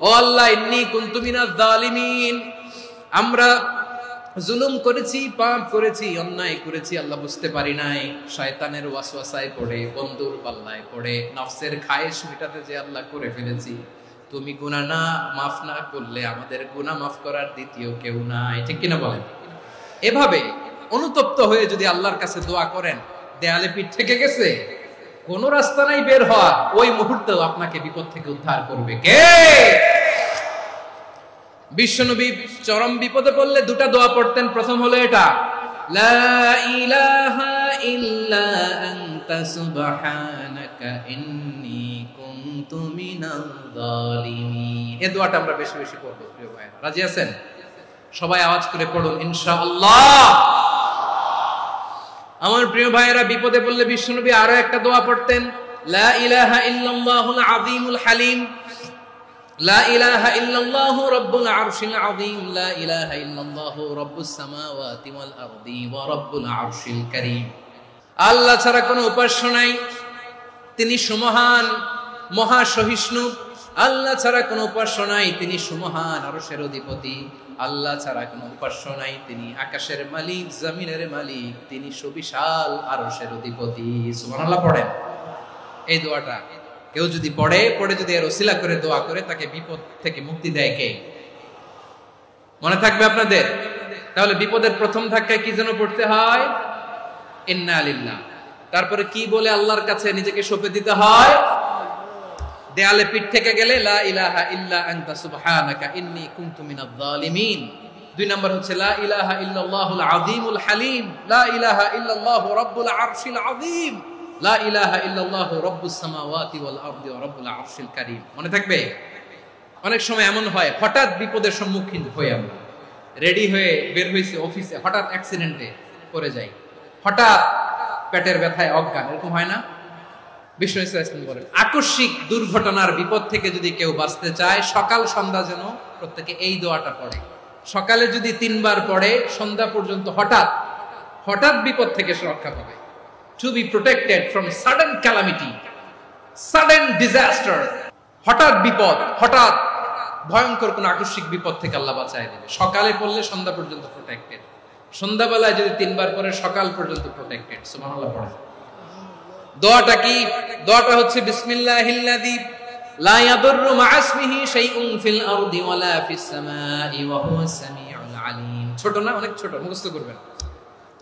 ও আল্লাহ ইন্নী কুনতু মিনাজ জালিমিন, আমরা জুলুম করেছি, পাপ করেছি, অন্যায় করেছি, আল্লাহ বুঝতে পারি নাই, শয়তানের ওয়াসওয়াসায় পড়ে, বন্ধুর পাল্লায় পড়ে, নফসের খায়েশ মেটাতে যে আল্লাহ করে ফেলেছি। তুমি গুনাহ না মাফ না করলে আমাদের গুনাহ মাফ করার দ্বিতীয় কেউ নাই। ঠিক কিনা বলেন? এভাবে অনুতপ্ত হয়ে যদি আল্লাহর কাছে দোয়া করেন, দেয়ালে পিঠ থেকে গেছে, কোন রাস্তা নাই বের হওয়া, ওই মুহূর্তেও আপনাকে বিপদ থেকে উদ্ধার করবে কে? বিশ্বনবী চরম বিপদে পড়লে 2টা দোয়া পড়তেন। প্রথম হলো এটা, লা ইলাহা ইল্লা আনতা সুবহানাকা ইন্নী কুনতু মিনাল জালিমিন। এই দোয়াটা আমরা বেশি বেশি পড়ব প্রিয় ভাইরা। রাজি আছেন? সবাই আওয়াজ করে পড়ুন ইনশাআল্লাহ। আমার প্রিয় ভাইয়েরা, বিপদে পড়লে বিশ্বনবী আরো একটা দোয়া পড়তেন, লা ইলাহা ইল্লাল্লাহুল আযীমুল হালিম, লা ইলাহা ইল্লাল্লাহু রাব্বুল আরশিল আযীম, লা ইলাহা ইল্লাল্লাহু রাব্বুস সামাওয়াতি ওয়াল আরদি ওয়া রাব্বুল আরশিল কারীম। আল্লাহ ছাড়া কোনো উপাস্য নাই, তিনি সুমহান, মহা সহিষ্ণু। আল্লাহ ছাড়া কোনো উপাস্য নাই, তিনি সুমহান, আরশের অধিপতি। আল্লাহ ছাড়া কোনো উপাস্য নাই, তিনি আকাশের মালিক, জমিনের মালিক, তিনি সুবিশাল আরশের অধিপতি। সুবহানাল্লাহ পড়েন। এই দোয়াটা কেউ যদি পড়ে যদি এর ওসিলা করে দোয়া করে, তাকে বিপদ থেকে মুক্তি দেয় কে? মনে থাকবে আপনাদের? তাহলে বিপদের প্রথম ধাক্কায় কি যেন পড়তে হয়? ইন্না লিল্লাহ। তারপরে কি বলে আল্লাহর কাছে নিজেকে সঁপে দিতে হয়? দেয়ালে পিঠ থেকে গেলে লা ইলাহা ইল্লা আনতা সুবহানাকা ইন্নী কুনতু মিনাজ জালিমিন। 2 নম্বর হচ্ছে লা ইলাহা ইল্লাল্লাহুল আযীমুল হালিম, লা ইলাহা ইল্লাল্লাহু রাব্বুল আরশিল আযীম, লা ইলাহা ইল্লাল্লাহু রাব্বুস সামাওয়াতি ওয়াল আরদি ওয়া রাব্বুল আরশিল কারীম। মনে থাকবে? অনেক সময় এমন হয়, হঠাৎ বিপদের সম্মুখীন হই, আমরা রেডি হয়ে বের হইছি অফিসে, হঠাৎ অ্যাক্সিডেন্টে পড়ে যাই, হঠাৎ পেটের ব্যথায় অজ্ঞান, এরকম হয় না? বিশ্ব ইসলাম বলেন, আকস্মিক দুর্ঘটনার বিপদ থেকে যদি কেউ বাঁচতে চায়, সকাল সন্ধ্যা যেন প্রত্যেকে এই দোয়াটা পড়ে। সকালে যদি 3 বার পড়ে, সন্ধ্যা পর্যন্ত হঠাৎ বিপদ থেকে সে রক্ষা পাবে। To be protected from sudden calamity, sudden disaster, হঠাৎ বিপদ, হঠাৎ ভয়ঙ্কর কোন আকস্মিক বিপদ থেকে আল্লাহ বাঁচায় দেবে। সকালে পড়লে সন্ধ্যা পর্যন্ত প্রোটেক্টেড, সন্ধ্যাবেলায় যদি 3 বার পড়ে সকাল পর্যন্ত প্রোটেক্টেড। সুবহানাল্লাহ পড়ে। দোয়াটা কি? দোয়াটা হচ্ছে বিসমিল্লাহিল্লাযী লা ইয়াদুররু মা ইসমিহি শাইউন ফিল আরদি ওয়ালা ফিস সামাই ওয়া হুয়াস সামিউল আলীম। ছোট না, অনেক ছোট, মুখস্থ করবেন।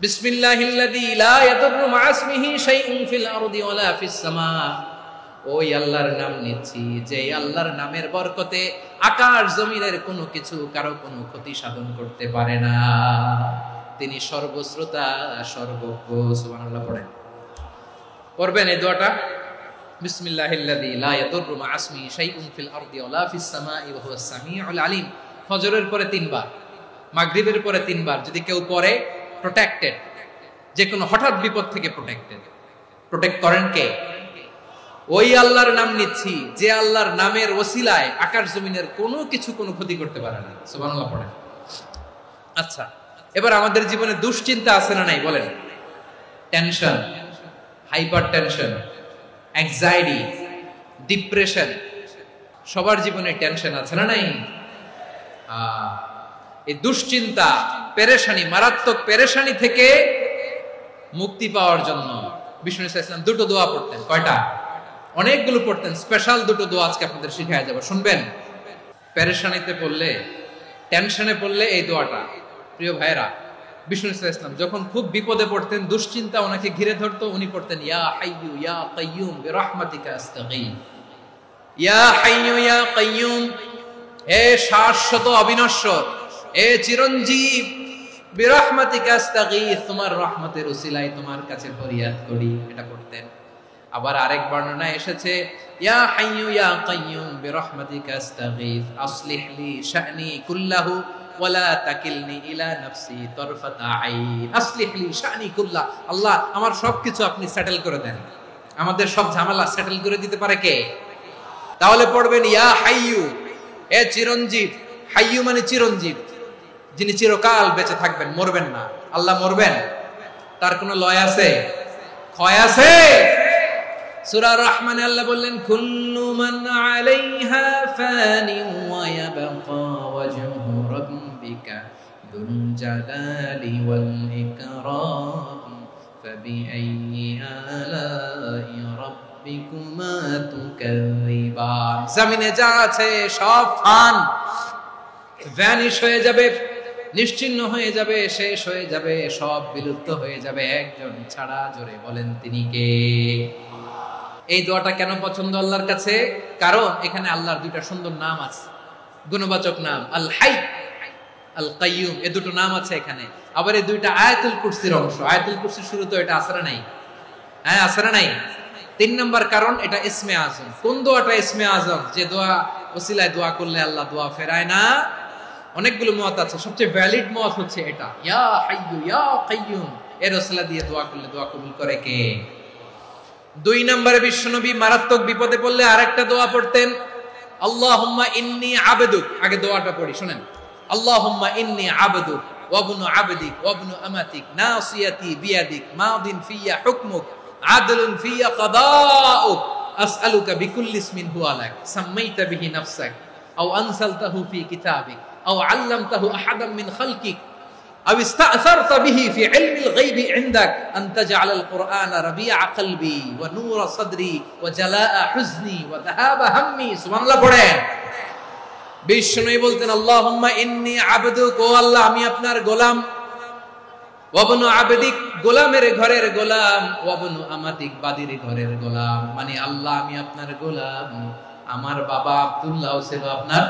বিসমিল্লাহিল্লাযী লা ইয়াদুররু মা ইসমিহি শাইউন ফিল আরদি ওয়ালা ফিস সামা। ওই আল্লাহর নাম নিচ্ছি যে আল্লাহর নামের বরকতে আকাশ জমিনের কোনো কিছু কারো কোনো ক্ষতি সাধন করতে পারে না। তিনি সর্বশ্রোতা, সর্বজ্ঞ। সুবহানাল্লাহ পড়েন, পড়বেন এই দোয়াটা। বিসমিল্লাহিল্লাযী লা ইয়াদুররু মা ইসমিহি শাইউন ফিল আরদি ওয়ালা ফিস সামাই ওয়া হুয়াস সামিউল আলিম। ফজরের পরে 3 বার, মাগরিবের পরে 3 বার যদি কেউ পড়ে, প্রোটেক্টেড, যে কোনো হঠাৎ বিপদ থেকে প্রোটেক্টেড। প্রোটেক্ট করেন কে? ওই আল্লাহর নাম নিচ্ছি যে আল্লাহর নামের ওসিলায় আকাশ জমিনের কোনো কিছু কোনো ক্ষতি করতে পারে না। সুবহানাল্লাহ পড়েন। আচ্ছা, এবার আমাদের জীবনে দুশ্চিন্তা আছে না নাই বলেন? Tension, hyper tension, anxiety, depression, সবার জীবনে টেনশন আছে না নাই? এই দুশ্চিন্তা, পেরেশানি, মারাত্মক পেরেশানি থেকে মুক্তি পাওয়ার জন্য বিষ্ণু ইসলাম 2টো দোয়া পড়তেন। কয়টা? অনেকগুলো পড়তেন। স্পেশাল 2টো দোয়া আজকে আপনাদের শিখায় যাব, শুনবেন। পেরেশানিতে পড়লে, টেনশনে পড়লে এই দোয়াটা, প্রিয় ভাইরা, বিষ্ণু ইসলাম যখন খুব বিপদে পড়তেন, দুশ্চিন্তা ওনাকে ঘিরে ধরতো, উনি পড়তেন ইয়া হাইয়ু ইয়া কাইয়ুম বিরহমাতিকা আস্তাগীথ। ইয়া হাইয়ু ইয়া কাইয়ুম, হে শাশ্বত অবিনশ্বর, হে চিরঞ্জীব, বিরহমাতিকা আস্তাগীথ, তোমার রহমতের উসিলায় তোমার কাছে ফরিয়াদ করি। এটা পড়তেন। আবার আরেক বর্ণনায় এসেছে ইয়া হাইয়ু ইয়া কাইয়ুম বিরহমাতিকা আস্তাগীথ আসলিহ লি শা'নি কুল্লাহু ওয়ালা তাকিলনি ইলা নাফসি তারফাতা আইন। আসলিহ লি শা'নি কুল্লাহ, আল্লাহ আমার সবকিছু আপনি সেটেল করে দেন। আমাদের সব ঝামেলা সেটেল করে দিতে পারে কে? তাহলে পড়বেন ইয়া হাইয়ু, হে চিরঞ্জীব। হাইয়ু মানে চিরঞ্জীব, যিনি চিরকাল বেঁচে থাকবেন, মরবেন না। আল্লাহ মরবেন? তার কোনো লয় আছে? ক্ষয় আছে? সূরা রহমানে আল্লাহ বললেন কুল্লু মান আলাইহা ফানি ওয়া ইয়াবকা ওয়াজহু রাব্বিকা যুল জালালি ওয়াল ইকরাম ফাবিআইয়ি আলাই রাব্বিকুমা তুকাযযিবান। জমিনে যা আছে সব ফান, ভ্যানিশ হয়ে যাবে, নিশ্চিহ্ন হয়ে যাবে, শেষ হয়ে যাবে, সব বিলুপ্ত হয়ে যাবে, একজন ছাড়া। জোরে বলেন তিনি কে? এই দোয়াটা কেন পছন্দ আল্লাহর কাছে? কারণ এখানে আল্লাহর 2টা সুন্দর নাম আছে, গুণবাচক নাম, আল হাই, আল কাইয়ুম। এই 2টো নাম আছে এখানে। আবার এই 2টা আয়াতুল কুরসির অংশ। আয়াতুল কুরসির শুরুতে এটা আছে না নাই? হ্যাঁ, আছে না নাই? 3 নম্বর কারণ, এটা ইসমে আজম। কোন দোয়াটা ইসমে আজম? যে দোয়া ওসিলায় দোয়া করলে আল্লাহ দোয়া ফেরায় না। অনেকগুলো মত আছে, সবচেয়ে ভ্যালিড মত হচ্ছে এটা, ইয়া হাইয়ু ইয়া কাইয়ুম। এর ওসিলা দিয়ে দোয়া করলে দোয়া কবুল করে কে? 2 নম্বরে বিশ্বনবী মারাত্মক বিপদে পড়লে আরেকটা দোয়া পড়তেন, আল্লাহুম্মা ইন্নী আবদুক। আগে দোয়াটা পড়ি, শুনেন। আল্লাহুম্মা ইন্নী আবদুক ওয়া ইবনু আবদিক ওয়া ইবনু আমাতিক নাসিয়াতি বিয়াদিক মাদিন ফিয়া হুকমুক আদলুন ফিয়া কাদাউক আসআলুকা বিকুল্লি ইসমিন হুয়া লাক সাম্মাইতা বিহি নাফসাক আও আনসালতাহু ফি কিতাবিক আও আল্লামতাহু আহাদাম মিন খালকিক أو استأثرت به في علم الغيب عندك أن تجعل القرآن ربيع قلبي ونور صدري وجلاء حزني وذهاب همي। سبحان الله পড়েন। বিষ্ণু বলতেন আল্লাহুম্মা ইন্নী আবদুক, ও আল্লাহ আমি আপনার গোলাম, ওয়া ইবনু আবদিক, গোলামের ঘরের গোলাম, ওয়া ইবনু আমাতিক, বাদীর ঘরের গোলাম। মানে আল্লাহ আমি আপনার গোলাম, আমার বাবা আব্দুল্লাহ ছিল আপনার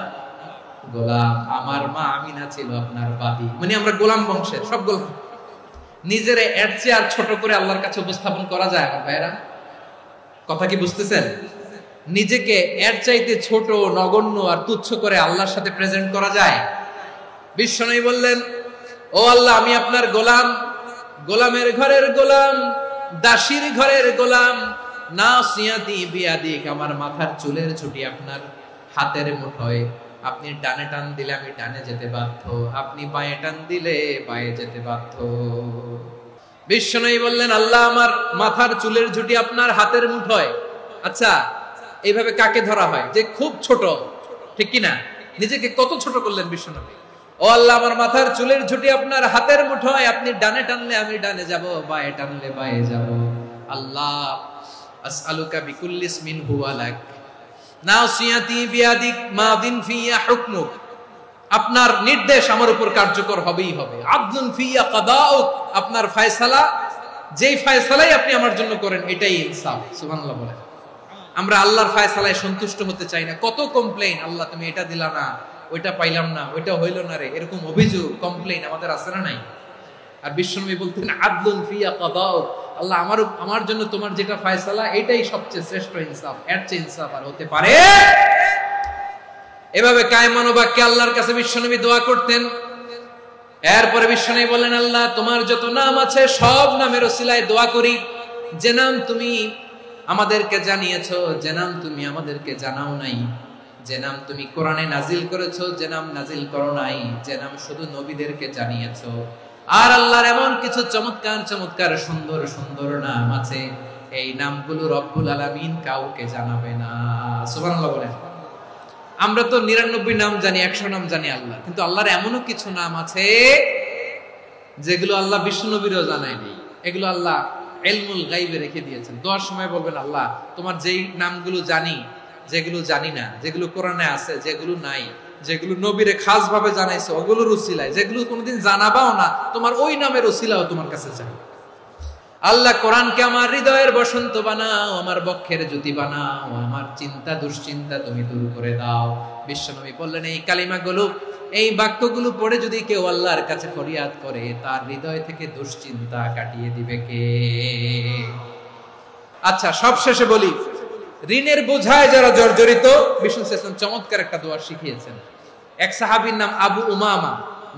গোলাম, আমার মা আমিনা ছিল আপনার বাদী। মানে আমরা গোলাম বংশের, সব গোলাম। নিজেরে এর চেয়ে আর ছোট করে আল্লাহর কাছে উপস্থাপন করা যায় আমার ভাইরা? কথা কি বুঝতেছেন? নিজেকে এর চাইতে ছোট, নগণ্য আর তুচ্ছ করে আল্লাহর সাথে প্রেজেন্ট করা যায়? বিশ্বনবী বললেন ও আল্লাহ আমি আপনার গোলাম, গোলামের ঘরের গোলাম, দাসীর ঘরের গোলাম, নাসিয়াতি বিয়াদিক, আমার মাথার চুলের ছুটি আপনার হাতের মুঠোয়। আপনি ডানে টান দিলে আমি ডানে যেতে বাধ্য, আপনি বাঁয়ে টান দিলে বাঁয়ে যেতে বাধ্য। বিশ্বনবী বললেন আল্লাহ আমার মাথার চুলের ঝুঁটি আপনার হাতের মুঠোয়। আচ্ছা, এইভাবে কাকে ধরা হয়? যে খুব ছোট, ঠিক কি না? নিজেকে কত ছোট করলেন বিশ্বনবী। ও আল্লাহ আমার মাথার চুলের ঝুঁটি আপনার হাতের মুঠোয়, আপনি ডানে টানলে আমি ডানে যাব, বাঁয়ে টানলে বাঁয়ে যাব। আল্লাহ আসআলুকা বিকুল্লি ইসমিন হুয়া লাক নাসিয়াতি বিয়াদিক মাদিন ফিয়া হুকমুক আপনার নির্দেশ আমার উপর কার্যকর হবেই হবে। আদলুন ফিয়া কাদাউক, আপনার ফয়সালা, যেই ফয়সালাই আপনি আমার জন্য করেন এটাই ইনসাফ। সুবহানাল্লাহ বলেন। আমরা আল্লাহর ফয়সালায় সন্তুষ্ট হতে চাই না। কত কমপ্লেইন, আল্লাহ তুমি এটা দিলা না, ওইটা পাইলাম না, ওইটা হইল না রে, এরকম অভিযোগ কমপ্লেইন আমাদের আছে না নাই? আর বিশ্বনবী বলতেন আদলুন ফিয়া কাদাউক, আল্লাহ আমার জন্য তোমার যেটা ফয়সালা এটাই সবচেয়ে শ্রেষ্ঠ ইনসাফ, এর চেয়ে ইনসাফ আর হতে পারে? এভাবে কায়মান বাক্যে আল্লাহর কাছে বিশ্বনবী দোয়া করতেন। এরপরে বিশ্বনবী বললেন, আল্লাহ তোমার যত নাম আছে সব নামের ওসিলায় দোয়া করি, যে নাম তুমি আমাদেরকে জানিয়েছো, যে নাম তুমি আমাদেরকে জানাও নাই, যে নাম তুমি কোরআনে নাজিল করেছো, যে নাম নাজিল করো নাই, যে নাম শুধু নবীদেরকে জানিয়েছো। আর আল্লাহর এমন কিছু চমৎকার চমৎকার সুন্দর সুন্দর নাম আছে, এই নামগুলো রব্বুল আলামিন কাউকে জানাবে না। সুবহানাল্লাহ বলেন। আমরা তো 99 নাম জানি, 100 নাম জানি আল্লাহ, কিন্তু আল্লাহর এমনও কিছু নাম আছে যেগুলো আল্লাহ বিশ্বনবীরও জানায়নি। এগুলো আল্লাহ ইলমুল গায়বে রেখে দিয়েছেন। দোয়ার সময় বলবেন, আল্লাহ তোমার যেই নামগুলো জানি, যেগুলো জানি না, যেগুলো কোরআনে আছে, যেগুলো নাই, যেগুলো নবীরে খাস ভাবে জানাইছো ওগুলোর উসিলায়, যেগুলো কোনোদিন জানাবাও না, তোমার ওই নামের উসিলাও তোমার কাছে চাই। আল্লাহ কোরআনকে আমার হৃদয়ের বসন্ত বানাও, আমার বক্ষের জ্যোতি বানাও, আমার চিন্তা দুশ্চিন্তা তুমি দূর করে দাও। বিশ্বনবী বললেন, এই কালিমাগুলো, এই বাক্যগুলো পড়ে যদি কেউ আল্লাহর কাছে ফরিয়াদ করে, তার হৃদয় থেকে দুশ্চিন্তা কাটিয়ে দিবে কে? আচ্ছা, সবশেষে বলি, ঋণের বোঝায় যারা জর্জরিত, বিষ্ণু সাল্লাল্লাহু চমৎকার একটা দোয়া শিখিয়েছেন। এক সাহাবীর নাম আবু উমামা,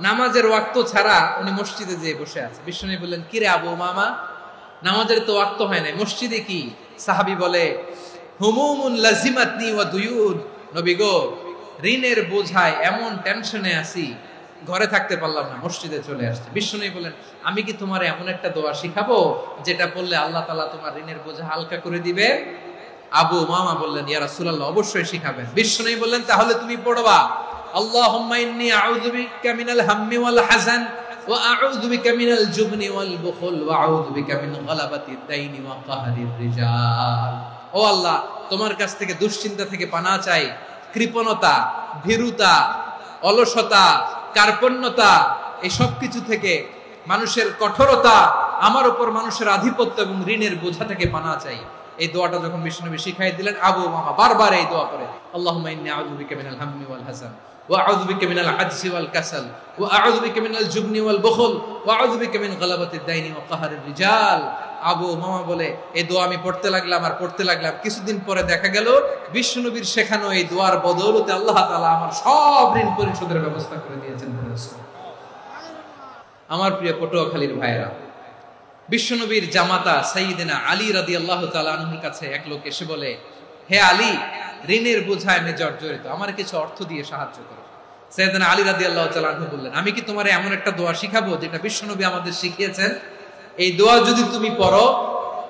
নামাজের ওয়াক্ত ছাড়া উনি মসজিদে যেয়ে বসে আছে। বিষ্ণু বললেন, কি রে আবু উমামা, নামাজের তো ওয়াক্ত হয় না, মসজিদে কি? সাহাবী বলে, হুমুমুন লাজিমাতনি ওয়া দুয়ুন, নবী গো, ঋণের বোঝায় এমন টেনশনে আছি, ঘরে থাকতে পারলাম না, মসজিদে চলে আসছে। বিষ্ণু বলেন, আমি কি তোমার এমন একটা দোয়া শিখাবো যেটা পড়লে আল্লাহ তাআলা তোমার ঋণের বোঝা হালকা করে দিবে? আবু উমামা বললেন, ইয়া রাসূলুল্লাহ, অবশ্যই শিখাবেন। বিষ্ণু বললেন, তাহলে তুমি পড়বা, আল্লাহুম্মা ইন্নী আউযু বিকা মিনাল হাম্মি ওয়াল হাযান ওয়া আউযু বিকা মিনাল জুবনি ওয়াল বুখল ওয়া আউযু বিকা মিন গালাবাতিদ দাইনি ওয়া কাহরির রিজাল। ও আল্লাহ, তোমার কাছ থেকে দুশ্চিন্তা থেকে পানাহ চাই, কৃপণতা, ভীরুতা, অলসতা, কার্পণ্যতা, এই সব কিছু থেকে, মানুষের কঠোরতা, আমার উপর মানুষের আধিপত্য এবং ঋণের বোঝা থেকে পানাহ চাই। এই দোয়াটা যখন বিশ্বনবী শিখাই দিলেন, আবু উমামা বারবার এই দোয়া করে, আল্লাহুম্মা ইন্নী আউযু বিকা মিনাল হাম্মি ওয়াল হাযান ওয়া আউযু বিকা মিনাল আজজি ওয়াল কাসাল ওয়া আউযু বিকা মিনাল জুবনি ওয়াল বুখল ওয়া আউযু বিকা মিন গালাবাতিদ দাইনি ওয়া কাহরির রিজাল। আবু উমামা বলে, এই দোয়া আমি পড়তে লাগলাম আর পড়তে লাগলাম, কিছুদিন পরে দেখা গেল বিশ্বনবীর শেখানো এই দোয়ার বদৌলতে আল্লাহ তাআলা আমার সব ঋণ পরিশোধের ব্যবস্থা করে দিয়েছেন। আমার প্রিয় পটুয়াখালীর ভাইরা, বিশ্বনবীর জামাতা সাইয়্যিদিনা আলী রাদিয়াল্লাহু তাআলা আনহুর কাছে এক লোক এসে বলে, হে আলী, ঋণের বোঝায় আমি জর্জরিত, আমার কিছু অর্থ দিয়ে সাহায্য করো। সাইয়্যিদিনা আলী রাদিয়াল্লাহু তাআলা আনহু বললেন, আমি কি তোমার এমন একটা দোয়া শিখাবো যেটা বিশ্বনবী আমাদের শিখিয়েছেন? এই দোয়া যদি তুমি পড়ো,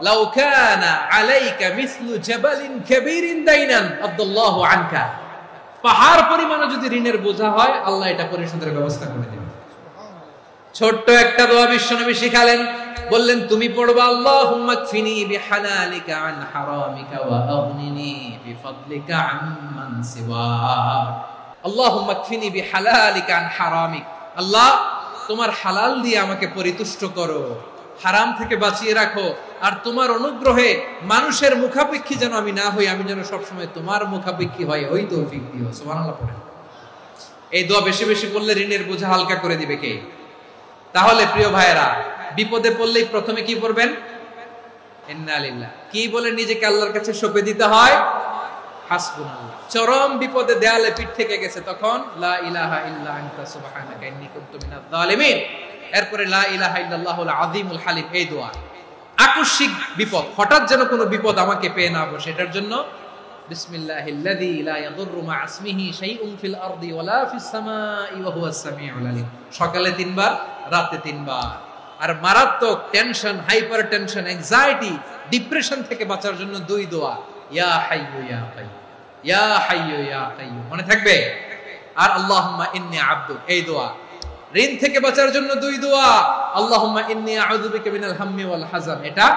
লাউ কানা আলাইকা মিসলু জাবালিন কাবীরিন দাইনান আদাল্লাহু আনকা, পাহাড় পরিমাণে যদি ঋণের বোঝা হয়, আল্লাহ এটা পরিশোধের ব্যবস্থা করে দিবেন। ছোট্ট একটা দোয়া বিশ্বনবী শিখালেন, বললেন, তুমি পড়বা, আল্লাহুম্মা কফিনি বিহালালিকা আন হারামিকা ওয়া আগনিনি বিফাদলিকা আম্মান সিওয়াক। আল্লাহুম্মা কফিনি বিহালালিকা আন হারামিক, আল্লাহ তোমার হালাল দিয়ে আমাকে পরিতুষ্ট করো, হারাম থেকে বাঁচিয়ে রাখো, আর তোমার অনুগ্রহে মানুষের মুখাপেক্ষী যেন আমি না হই, আমি যেন সবসময় তোমার মুখাপেক্ষী হই, ওই তৌফিক দিও। সুবহানাল্লাহ পড়েন। এই দোয়া বেশি বেশি পড়লে ঋণের বোঝা হালকা করে দিবে কে? তাহলে প্রিয় ভাইয়েরা, বিপদে পড়লেই প্রথমে কি পড়বেন? ইন্না লিল্লাহ। কি বলে নিজেকে আল্লাহর কাছে সঁপে দিতে হয়? হাসবুনাল্লাহ। চরম বিপদে দেয়ালে পিঠ থেকে গেছে, তখন লা ইলাহা ইল্লা আনতা সুবহানাকা ইন্নী কুনতু মিনাজ জালিমিন। এরপরে লা ইলাহা ইল্লাল্লাহুল আযীমুল হালিম, এই দোয়া। আকস্মিক বিপদ, হঠাৎ যেন কোনো বিপদ আমাকে পেয়ে না বসে, এটার জন্য বিসমিল্লাহিল্লাযী লা ইয়াদুররু মা ইসমিহি শাইউন ফিল আরদি ওয়ালা ফিস সামাই ওয়া হুয়াস সামিউল আলীম। সকালে 3 বার, রাতে 3 বার। আর মারাত্মক tension, hyper tension, anxiety, depression থেকে বাঁচার জন্য 2 দোয়া, ইয়া হাইয়্যু ইয়া কাইয়্যুম, ইয়া হাইয়্যু ইয়া কাইয়্যুম, মনে থাকবে? আর আল্লাহুম্মা ইন্নী আবদুক, এই দোয়া। ঋণ থেকে বাঁচার জন্য 2 দোয়া, আল্লাহুম্মা ইন্নী আউযু বিকা মিনাল হাম্মি ওয়াল হাযান, এটা।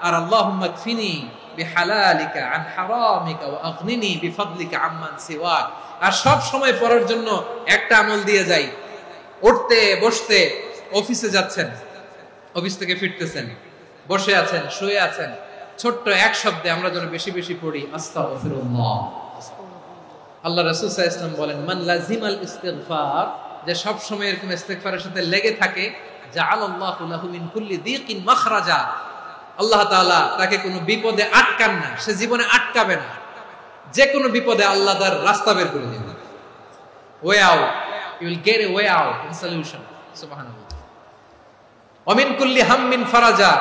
আর আল্লাহুম্মা কফিনি বিহালালিকা আন হারামিকা ওয়া আগনিনি বিফাদলিকা আম্মান সিওয়াক, আর সব সময় পড়ার জন্য একটা আমল দিয়ে যাই, উঠতে বসতে, অফিসে যাচ্ছেন, অফিস থেকে ফিরতেছেন, বসে আছেন, শুয়ে আছেন, ছোট্ট এক শব্দে আমরা যেন বেশি বেশি পড়ি আস্তাগফিরুল্লাহ। আল্লাহ রাসূল সাল্লাল্লাহু আলাইহি ওয়াসাল্লাম বলেন, মান লাজিমাল ইস্তিগফার, যে সব সময় এরকম ইস্তিগফারের সাথে লেগে থাকে, জাআলাল্লাহু লাহু মিন কুল্লি দিকিন মাখরাজা, আল্লাহ তাআলা তাকে কোনো বিপদে আটকান না, সে জীবনে আটকাবে না, যে কোনো বিপদে আল্লাহ তার রাস্তা বের করে দিবেন, way out, you will get a way out in solution. সুবহানাল্লাহ। ওয়া মিন কুল্লি হাম্মিন ফারাজা,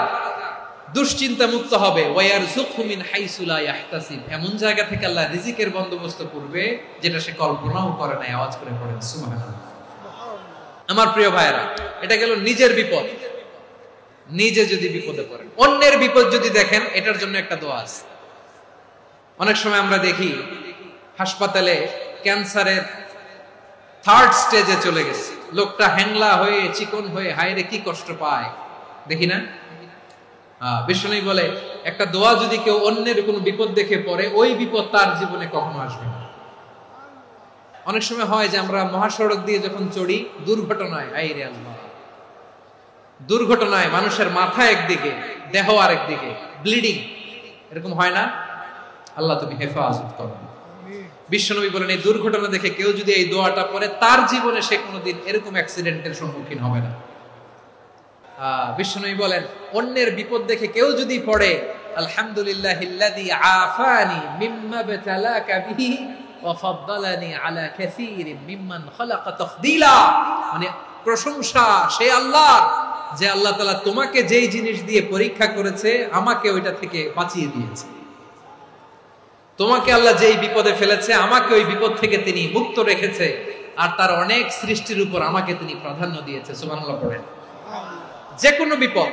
দুশ্চিন্তা মুক্ত হবে, ওয়া ইয়ারযুকহু মিন হাইসু লা ইয়াহতাসিব, এমন জায়গা থেকে আল্লাহ রিজিকের বন্দোবস্ত করবে যেটা সে কল্পনাও করে না। আওয়াজ করে পড়েন সুবহানাল্লাহ। আমার প্রিয় ভাইরা, এটা গেল নিজের বিপদ। নিজে যদি বিপদে পড়েন, অন্যের বিপদ যদি দেখেন, এটার জন্য একটা দোয়া আছে। অনেক সময় আমরা দেখি হাসপাতালে ক্যান্সারের থার্ড স্টেজে চলে গেছে, লোকটা হ্যাংলা হয়ে চিকন হয়ে হায়রে কি কষ্ট পায়, দেখি না? বিশ্বনবী বলে, একটা দোয়া যদি কেউ অন্যের কোনো বিপদ দেখে পড়ে, ওই বিপদ তার জীবনে কখনো আসবে না। অনেক সময় হয় যে আমরা মহাসড়ক দিয়ে যখন চড়ি, দুর্ঘটনায়, আইরে আল্লাহ, দুর্ঘটনায় মানুষের মাথা একদিকে, দেহ আরেকদিকে, ব্লিডিং, এরকম হয় না? আল্লাহ তুমি হেফাজত করো। বিশ্বনবী বলেন, এই দুর্ঘটনা দেখে কেউ যদি এই দোয়াটা পড়ে, তার জীবনে সে কোনোদিন এরকম অ্যাক্সিডেন্টের সম্মুখীন হবে না। বিশ্বনবী বলেন, অন্যের বিপদ দেখে কেউ যদি পড়ে, আলহামদুলিল্লাহিল্লাযী আফানি মিম্মা বাতালাকা বিহি ওয়া ফাদ্দালানি আলা কাসীরিন মিম্মান খালাকা তাফদীলা, মানে প্রশংসা সে আল্লাহ, যে আল্লাহ তাআলা তোমাকে যেই জিনিস দিয়ে পরীক্ষা করেছে, আমাকে ওইটা থেকে বাঁচিয়ে দিয়েছে। তোমাকে আল্লাহ যেই বিপদে ফেলেছে, আমাকে ওই বিপদ থেকে তিনি মুক্ত রেখেছে, আর তার অনেক সৃষ্টির উপর আমাকে তিনি প্রাধান্য দিয়েছে। সুবহানাল্লাহ পড়েন। যে কোনো বিপদ,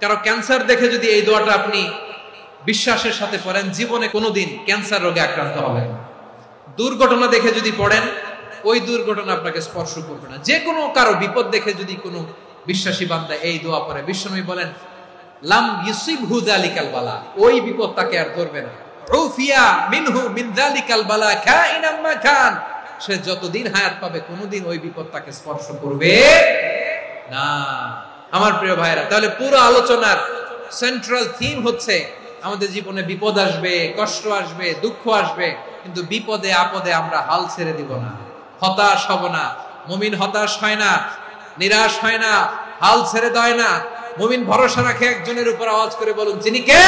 কারো ক্যান্সার দেখে যদি এই দোয়াটা আপনি বিশ্বাসের সাথে পড়েন, জীবনে কোনোদিন ক্যান্সার রোগে আক্রান্ত হবেন না। দুর্ঘটনা দেখে যদি পড়েন, ওই দুর্ঘটনা আপনাকে স্পর্শ করবে না। যে কোনো কারো বিপদ দেখে যদি কোনো বিশ্বাসী বান্দা এই দোয়া পড়ে, বিশ্বনবী বলেন, লাম ইউসিবহু যালিকাল বালা, ওই বিপদ তাকে আর ধরবে না। উফিয়া মিনহু মিন যালিকাল বালা কাইনাম মা কান, সে যতদিন হায়াত পাবে কোনোদিন ওই বিপদ তাকে স্পর্শ করবে না। আমার প্রিয় ভাইরা, তাহলে পুরো আলোচনার সেন্ট্রাল থিম হচ্ছে, আমাদের জীবনে বিপদ আসবে, কষ্ট আসবে, দুঃখ আসবে, কিন্তু বিপদে আপদে আমরা হাল ছেড়ে দিব না, হতাশ হব না। মুমিন হতাশ হয় না, নিরাশ হয় না, হাল ছেড়ে দেয় না। মুমিন ভরসা রাখে একজনের উপর। আওয়াজ করে বলুন, যিনি কে?